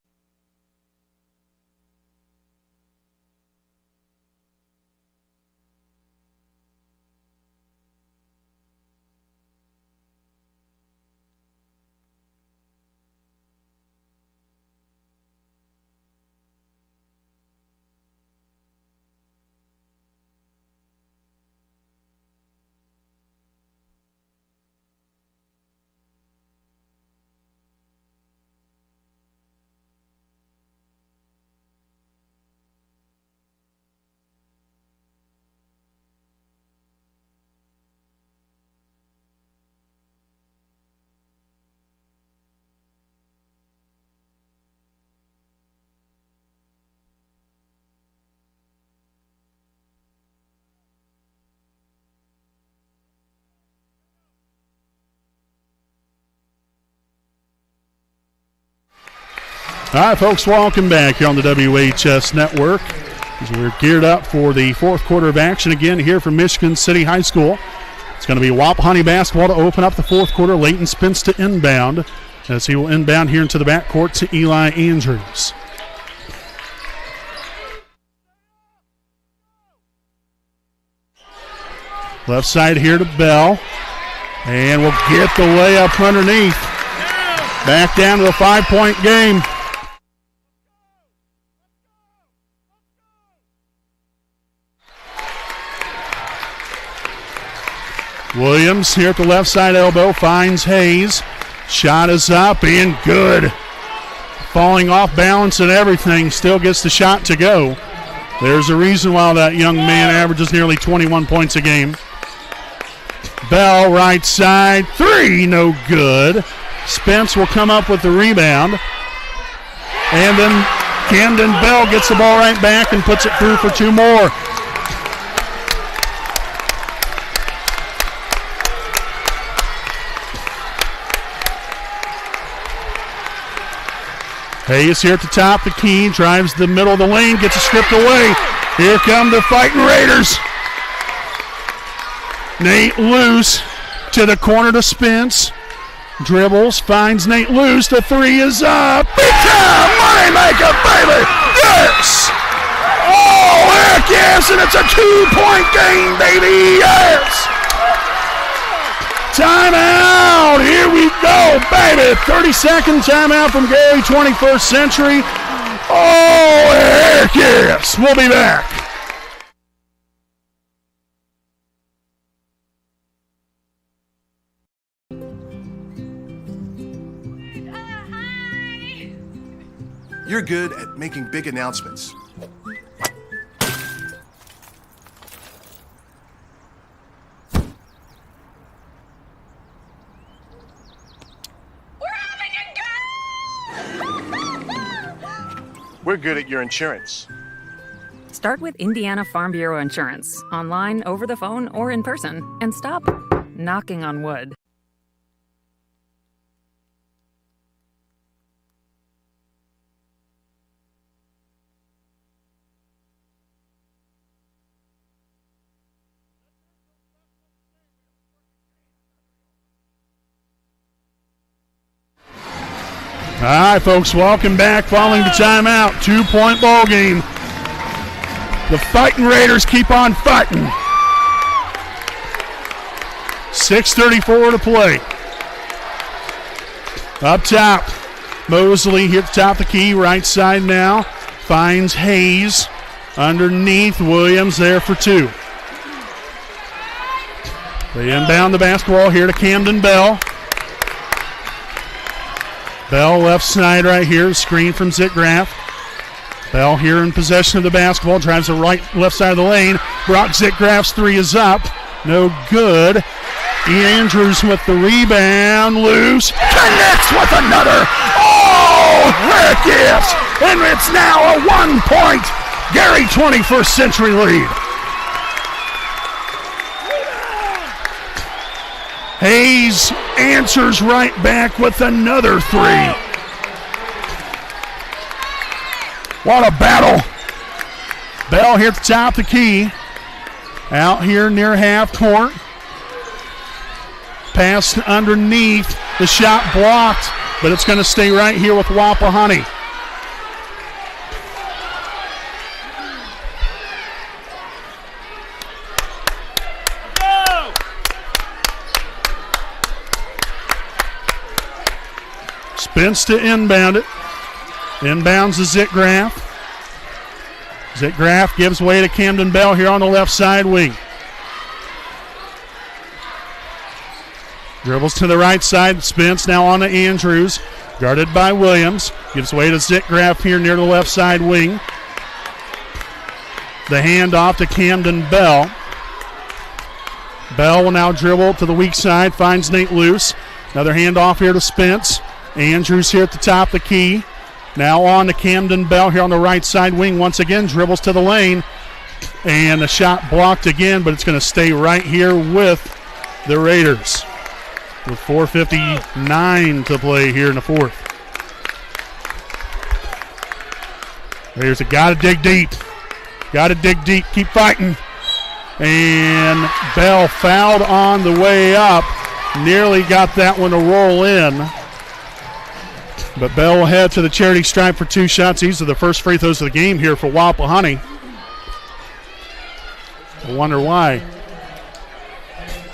All right, folks, welcome back here on the WHS Network as we're geared up for the fourth quarter of action again here from Michigan City High School. It's going to be Wapahani basketball to open up the fourth quarter. Leighton Spence to inbound as he will inbound here into the backcourt to Eli Andrews. Left side here to Bell. And we'll get the layup underneath. Back down to a 5-point game. Williams here at the left side elbow finds Hayes. Shot is up and good. Falling off balance and everything, still gets the shot to go. There's a reason why that young man averages nearly 21 points a game. Bell right side, three, no good. Spence will come up with the rebound. And then Camden Bell gets the ball right back and puts it through for two more. Hayes here at the top, the key, drives the middle of the lane, gets it stripped away. Here come the fighting Raiders. Nate Luce to the corner to Spence. Dribbles, finds Nate Luce. The three is up. Big time moneymaker, baby. Yes. Oh, heck yes, and it's a 2-point game, baby. Yes. Timeout. Here we go, baby. 30-second timeout from Gary 21st Century. Oh, heck yes. We'll be back. You're good at making big announcements. We're good at your insurance. Start with Indiana Farm Bureau Insurance, online, over the phone, or in person, and stop knocking on wood. All right, folks, welcome back following the timeout. 2-point ball game. The Fighting Raiders keep on fighting. 6:34 to play. Up top, Mosley here at the top of the key, right side now. Finds Hayes. Underneath, Williams there for two. They inbound the basketball here to Camden Bell. Bell left side right here, screen from Zitgraff. Bell here in possession of the basketball, drives the left side of the lane. Brock Zitgraff's three is up, no good. Andrews with the rebound, loose, connects with another. Oh, heck yes! And it's now a 1-point Gary 21st Century lead. Hayes answers right back with another three. What a battle. Bell here at the top of the key. Out here near half court. Pass underneath. The shot blocked, but it's going to stay right here with Wapahani. Spence to inbound it. Inbounds to Zitgraff. Zitgraff gives way to Camden Bell here on the left side wing. Dribbles to the right side. Spence now on to Andrews. Guarded by Williams. Gives way to Zitgraff here near the left side wing. The handoff to Camden Bell. Bell will now dribble to the weak side. Finds Nate Luce. Another handoff here to Spence. Andrews here at the top of the key. Now on to Camden Bell here on the right side wing. Once again, dribbles to the lane. And the shot blocked again, but it's going to stay right here with the Raiders. With 4:59 to play here in the fourth. Raiders have got to dig deep. Got to dig deep. Keep fighting. And Bell fouled on the way up. Nearly got that one to roll in. But Bell will head to the charity stripe for two shots. These are the first free throws of the game here for Wapahani. I wonder why.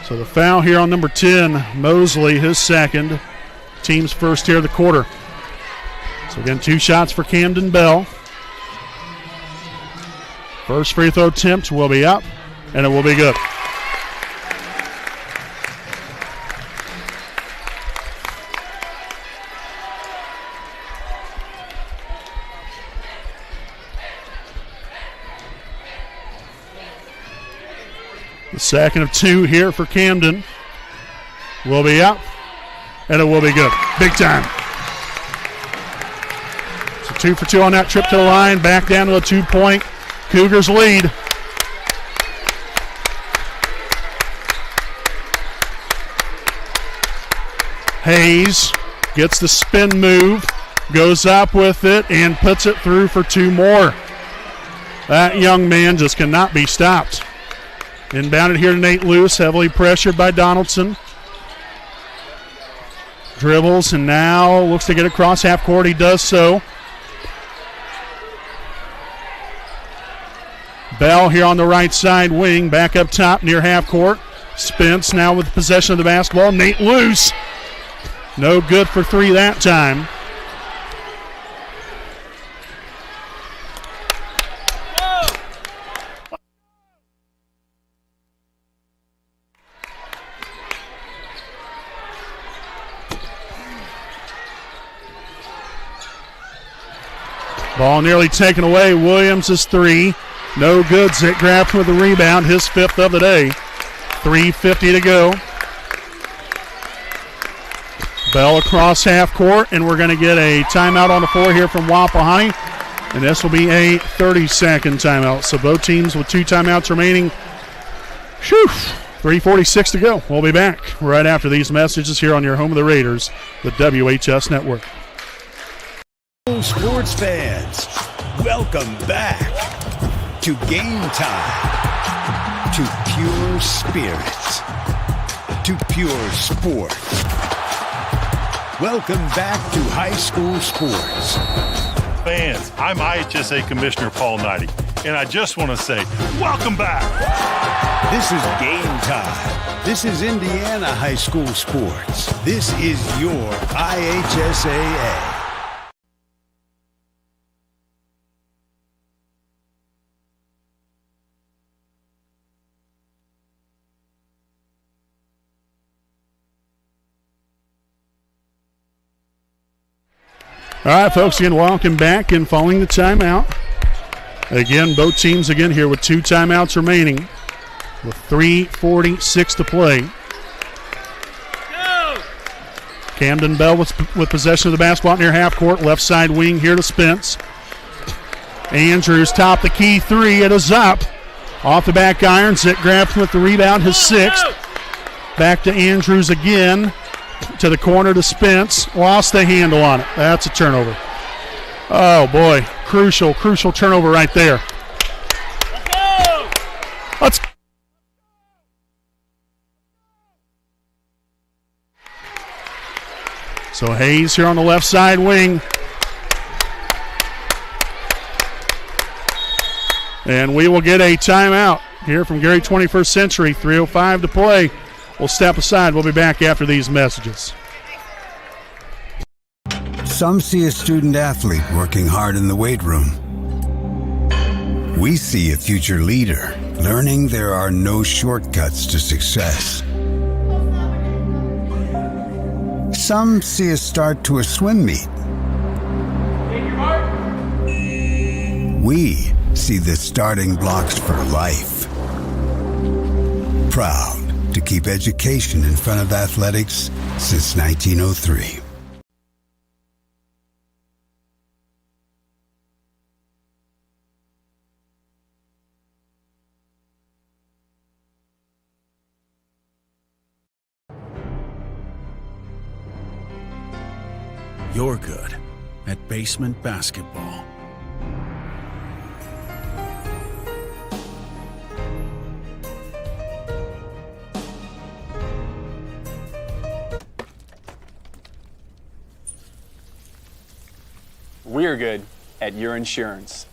So the foul here on number 10, Mosley, his second. Team's first here of the quarter. So again, two shots for Camden Bell. First free throw attempt will be up, and it will be good. The second of two here for Camden will be up, and it will be good. Big time. So 2 for 2 on that trip to the line. Back down to a 2-point Cougars lead. Hayes gets the spin move, goes up with it, and puts it through for two more. That young man just cannot be stopped. Inbounded here to Nate Luce, heavily pressured by Donaldson. Dribbles and now looks to get across half court. He does so. Bell here on the right side wing, back up top near half court. Spence now with possession of the basketball. Nate loose. No good for three that time. Ball nearly taken away. Williams' three. No good. Zick Graff with the rebound. His fifth of the day. 3:50 to go. Bell across half court, and we're going to get a timeout on the floor here from Wapahani. And this will be a 30-second timeout. So both teams with 2 timeouts remaining. 3:46 to go. We'll be back right after these messages here on your home of the Raiders, the WHS Network. Sports fans, welcome back to Game Time, to pure spirit, to pure sport. Welcome back to high school sports. Fans, I'm IHSAA Commissioner Paul Knighty, and I just want to say, welcome back. This is Game Time. This is Indiana high school sports. This is your IHSAA. All right, folks, again, welcome back. And following the timeout, again, both teams again here with 2 timeouts remaining with 3:46 to play. Go! Camden Bell with possession of the basketball near half court, left side wing here to Spence. Andrews top the key three. It is up. Off the back iron. Zick Graff with the rebound, his 6th. Back to Andrews again. To the corner to Spence. Lost the handle on it. That's a turnover. Oh, boy. Crucial turnover right there. Let's go! So Hayes here on the left side wing. And we will get a timeout here from Gary 21st Century. 3:05 to play. We'll step aside. We'll be back after these messages. Some see a student athlete working hard in the weight room. We see a future leader learning there are no shortcuts to success. Some see a start to a swim meet. We see the starting blocks for life. Proud to keep education in front of athletics since 1903. You're good at basement basketball. We're good at your insurance.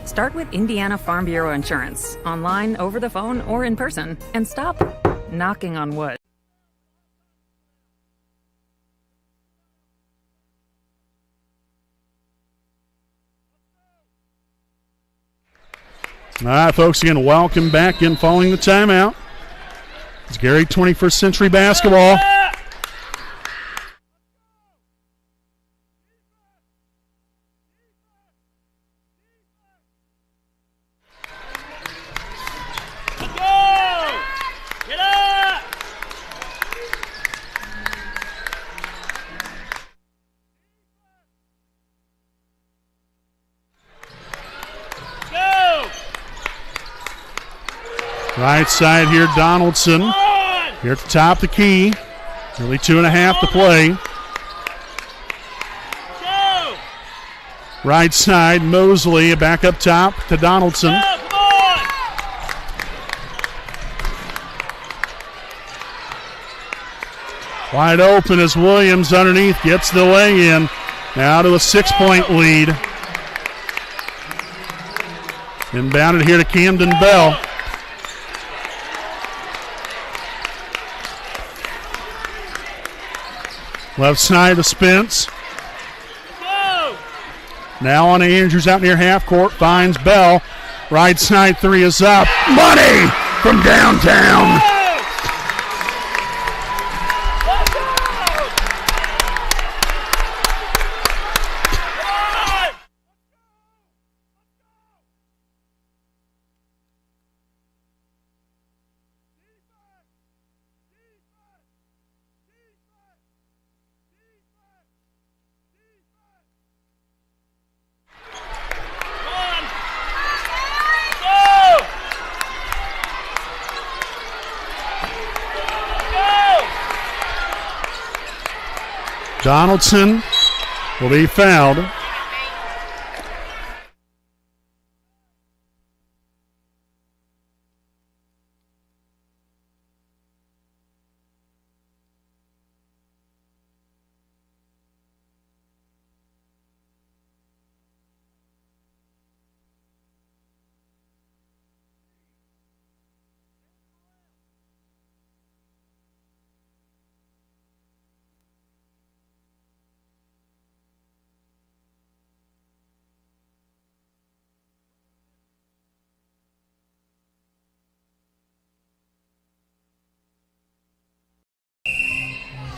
Start with Indiana Farm Bureau Insurance, online, over the phone, or in person, and stop knocking on wood. All right, folks, again, welcome back in following the timeout. It's Gary 21st Century Basketball. Right side here, Donaldson. Here at the top of the key. Nearly 2.5 to play. Right side, Mosley back up top to Donaldson. Wide open as Williams underneath gets the lay in. Now to a 6-point lead. Inbounded here to Camden Bell. Left side to Spence. Now on to Andrews out near half court. Finds Bell. Right side three is up. Money from downtown. Donaldson will be fouled.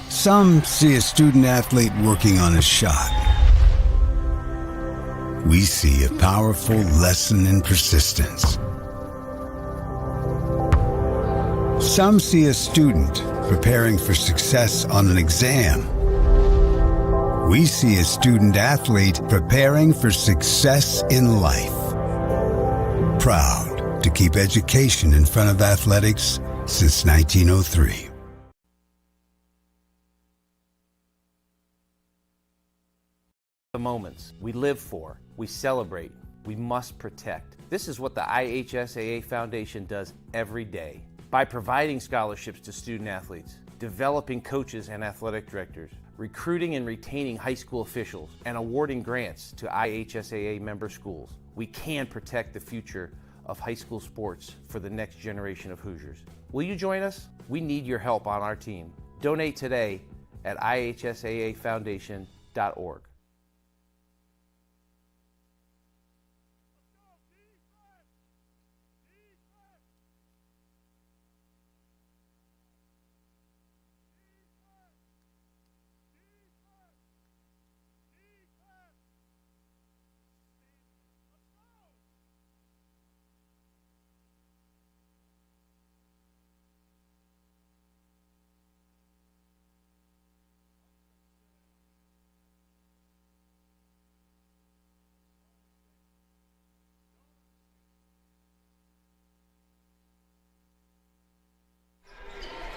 Some see a student athlete working on a shot. We see a powerful lesson in persistence. Some see a student preparing for success on an exam. We see a student athlete preparing for success in life. Proud to keep education in front of athletics since 1903. The moments we live for, we celebrate, we must protect. This is what the IHSAA Foundation does every day. By providing scholarships to student athletes, developing coaches and athletic directors, recruiting and retaining high school officials, and awarding grants to IHSAA member schools, we can protect the future of high school sports for the next generation of Hoosiers. Will you join us? We need your help on our team. Donate today at ihsaafoundation.org.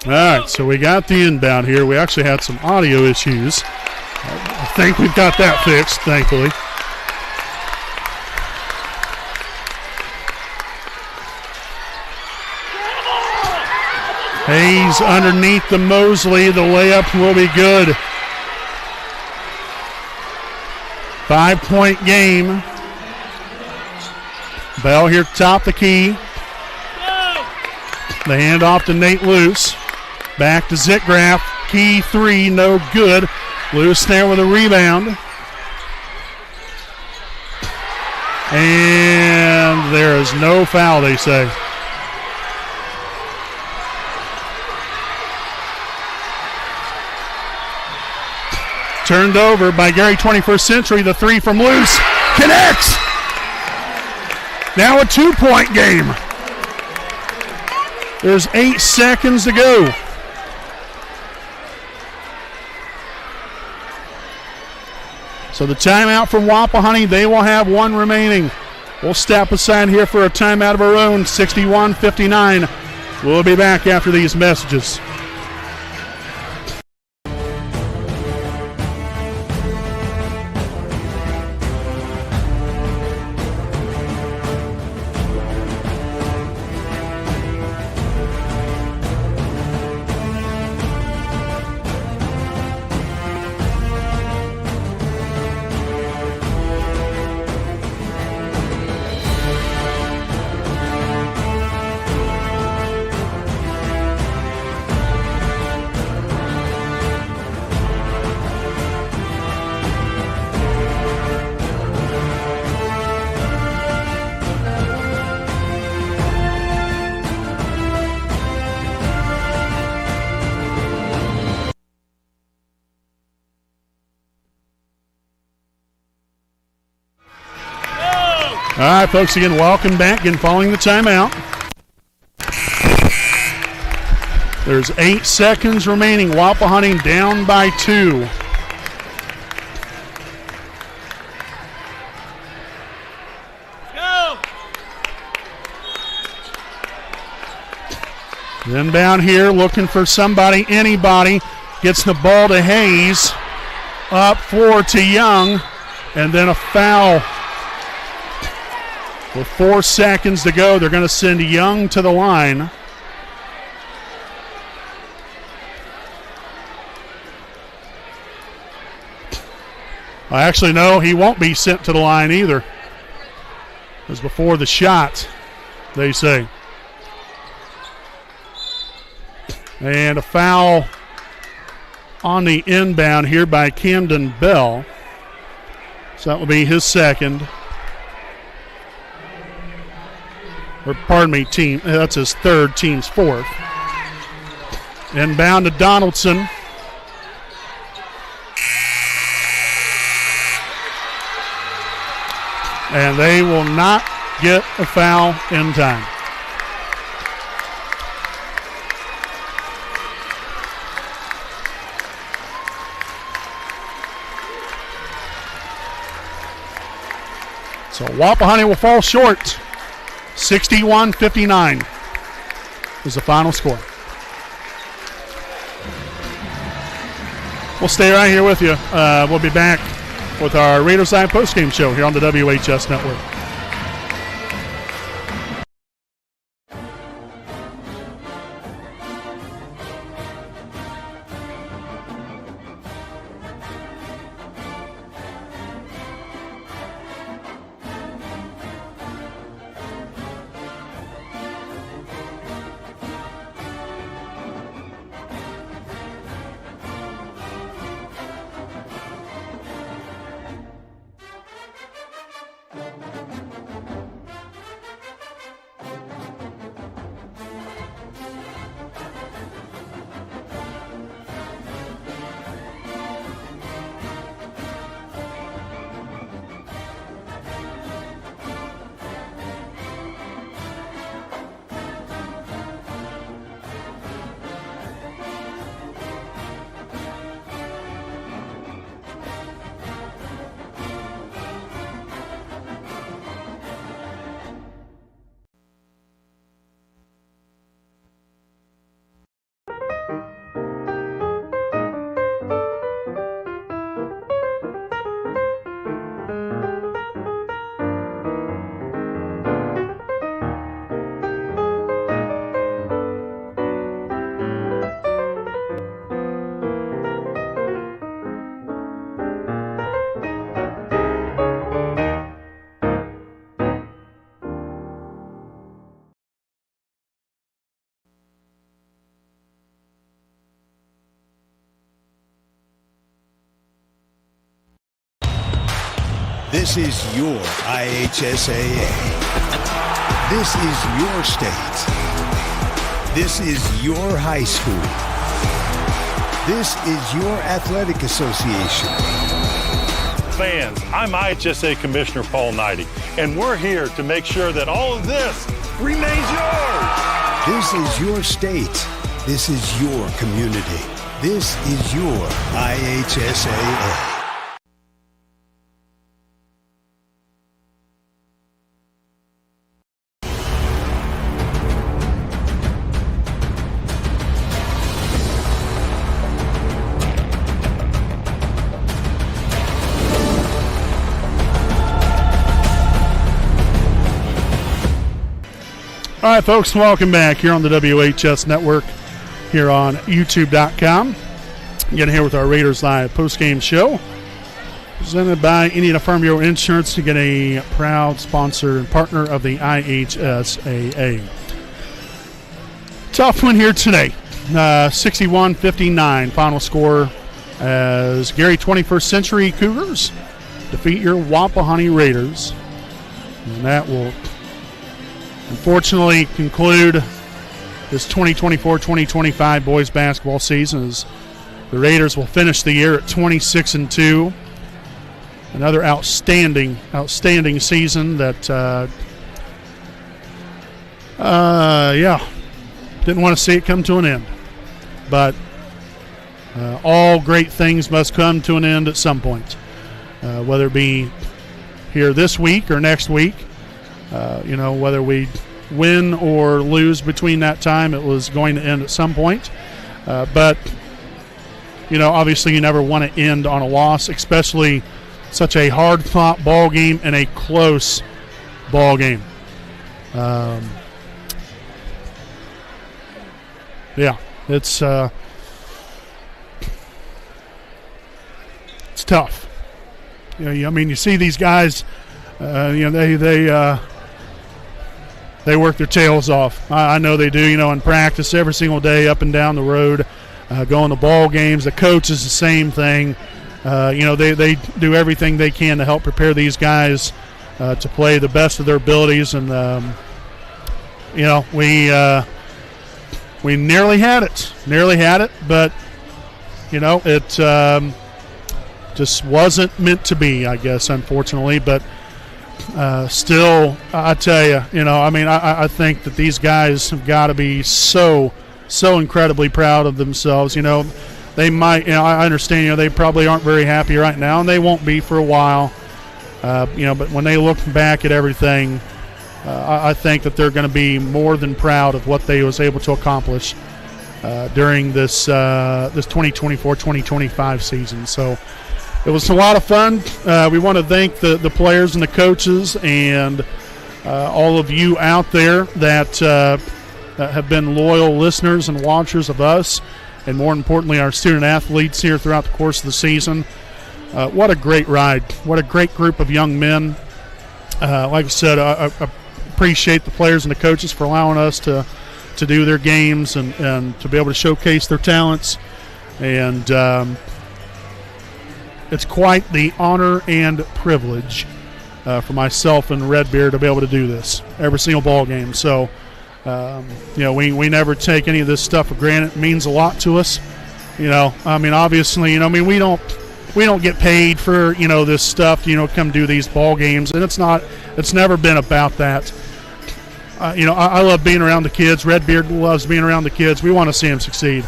All right, so we got the inbound here. We actually had some audio issues. I think we've got that fixed, thankfully. Hayes underneath the Mosley. The layup will be good. 5-point game. Bell here top the key. The handoff to Nate Luce. Back to Zitgraf. Key three, no good. Luce there with a rebound. And there is no foul, they say. Turned over by Gary 21st Century. The three from Luce connects. Now a 2-point game. There's 8 seconds to go. So the timeout from Wapahani, they will have one remaining. We'll step aside here for a timeout of our own, 61-59. We'll be back after these messages. All right, folks, again, welcome back. Again, following the timeout. There's 8 seconds remaining. Wapahani down by 2. Go! Inbound here, looking for somebody, anybody. Gets the ball to Hayes. Up forward to Young. And then a foul. With 4 seconds to go, they're going to send Young to the line. Actually, no, he won't be sent to the line either. It was before the shot, they say. And a foul on the inbound here by Camden Bell. So that will be his second. Or pardon me, that's his third, team's fourth. Inbound to Donaldson. And they will not get a foul in time. So Wapahani will fall short. 61-59 is the final score. We'll stay right here with you. We'll be back with our Raiders Live postgame show here on the WHS Network. This is your IHSAA. This is your state. This is your high school. This is your athletic association. Fans, I'm IHSAA Commissioner Paul Knighty, and we're here to make sure that all of this remains yours. This is your state. This is your community. This is your IHSAA. All right, folks, welcome back here on the WHS Network here on YouTube.com. Again, here with our Raiders Live postgame show, presented by Indiana Farm Bureau Insurance, to get a proud sponsor and partner of the IHSAA. Tough one here today, 61-59 final score as Gary 21st Century Cougars defeat your Wapahani Raiders. And that will unfortunately conclude this 2024-2025 boys basketball season, as the Raiders will finish the year at 26-2 another outstanding season that, didn't want to see it come to an end. But all great things must come to an end at some point, whether it be here this week or next week. Whether we win or lose between that time, it was going to end at some point. But obviously you never want to end on a loss, especially such a hard-fought ball game and a close ball game. It's tough. You see these guys, they work their tails off. I know they do, in practice every single day up and down the road, going to ball games. The coach is the same thing. They do everything they can to help prepare these guys to play the best of their abilities. And, we nearly had it, but, it just wasn't meant to be, I guess, unfortunately. But still, I tell you, I think that these guys have got to be so incredibly proud of themselves. They might, I understand, they probably aren't very happy right now, and they won't be for a while. But when they look back at everything, I think that they're going to be more than proud of what they was able to accomplish during this 2024-2025 season. So it was a lot of fun. We want to thank the players and the coaches and all of you out there that have been loyal listeners and watchers of us, and more importantly, our student athletes here throughout the course of the season. What a great ride. What a great group of young men. Like I said, I appreciate the players and the coaches for allowing us to do their games and to be able to showcase their talents. And it's quite the honor and privilege for myself and Redbeard to be able to do this every single ball game. So, we never take any of this stuff for granted. It means a lot to us. Obviously, we don't get paid for, this stuff, come do these ball games. And it's never been about that. I love being around the kids. Redbeard loves being around the kids. We want to see them succeed.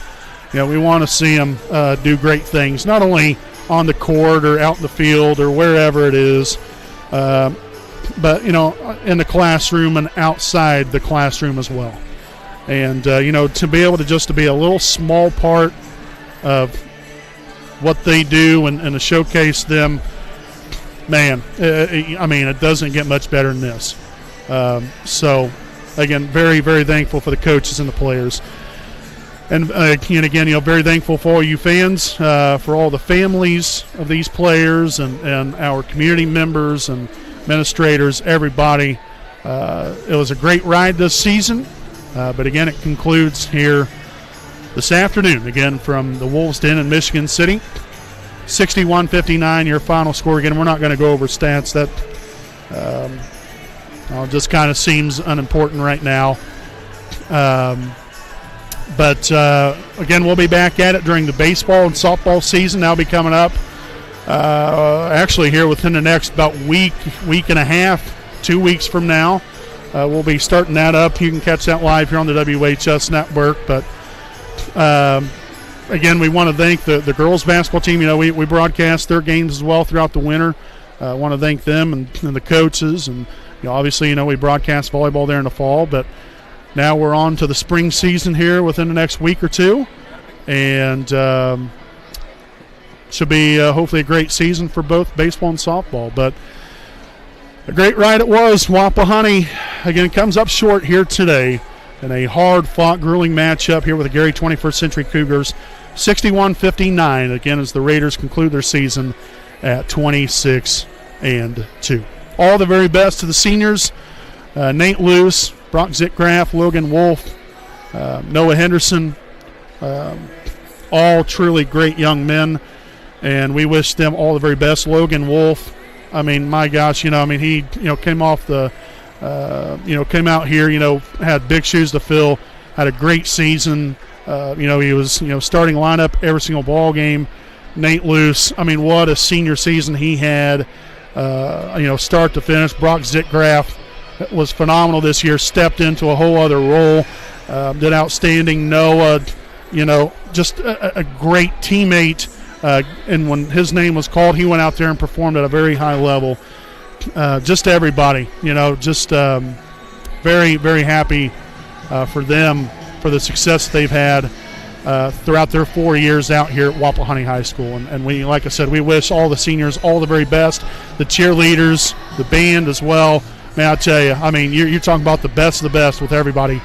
We want to see them do great things, not only on the court or out in the field or wherever it is, but, in the classroom and outside the classroom as well. And, to be able to be a little small part of what they do and to showcase them, man, it doesn't get much better than this. So, again, very, very thankful for the coaches and the players. And again, very thankful for all you fans, for all the families of these players and our community members and administrators, everybody. It was a great ride this season, but again, it concludes here this afternoon, again, from the Wolves' Den in Michigan City. 61-59, your final score. Again, we're not going to go over stats. That just kind of seems unimportant right now. But again, we'll be back at it during the baseball and softball season. That'll be coming up actually here within the next about week and a half, 2 weeks from now. We'll be starting that up. You can catch that live here on the WHS network. But again, we want to thank the girls basketball team. We broadcast their games as well throughout the winter. I want to thank them and the coaches. And obviously, we broadcast volleyball there in the fall. But now we're on to the spring season here within the next week or two. And should be hopefully a great season for both baseball and softball. But a great ride it was. Wapahani, again, comes up short here today in a hard-fought, grueling matchup here with the Gary 21st Century Cougars. 61-59, again, as the Raiders conclude their season at 26-2. All the very best to the seniors. Nate Luce, Brock Zitgraff, Logan Wolf, Noah Henderson, all truly great young men, and we wish them all the very best. Logan Wolf, my gosh, he, came off the, came out here, had big shoes to fill, had a great season. He was, starting lineup every single ball game. Nate Luce. I mean, what a senior season he had, start to finish. Brock Zickgraf was phenomenal this year, stepped into a whole other role, did outstanding. Noah, just a great teammate. And when his name was called, he went out there and performed at a very high level. Just everybody, very, very happy for them, for the success they've had throughout their 4 years out here at Wapahani High School. And we, like I said, we wish all the seniors all the very best, the cheerleaders, the band as well. Man, I'll tell you, I mean, you're talking about the best of the best with everybody.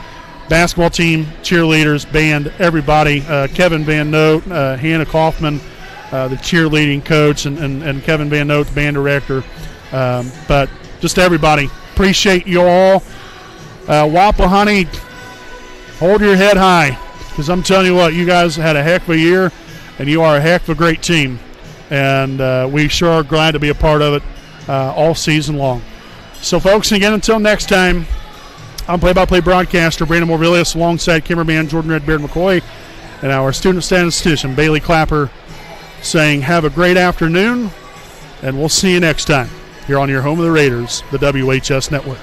Basketball team, cheerleaders, band, everybody. Kevin Van Note, Hannah Kaufman, the cheerleading coach, and Kevin Van Note, the band director. But just everybody, appreciate you all. Wapahani, hold your head high, because I'm telling you what, you guys had a heck of a year, and you are a heck of a great team. And we sure are glad to be a part of it all season long. So, folks, again, until next time, I'm play-by-play broadcaster Brandon Morvillius alongside cameraman Jordan Redbeard McCoy and our student statistician Bailey Clapper saying have a great afternoon, and we'll see you next time here on your home of the Raiders, the WHS Network.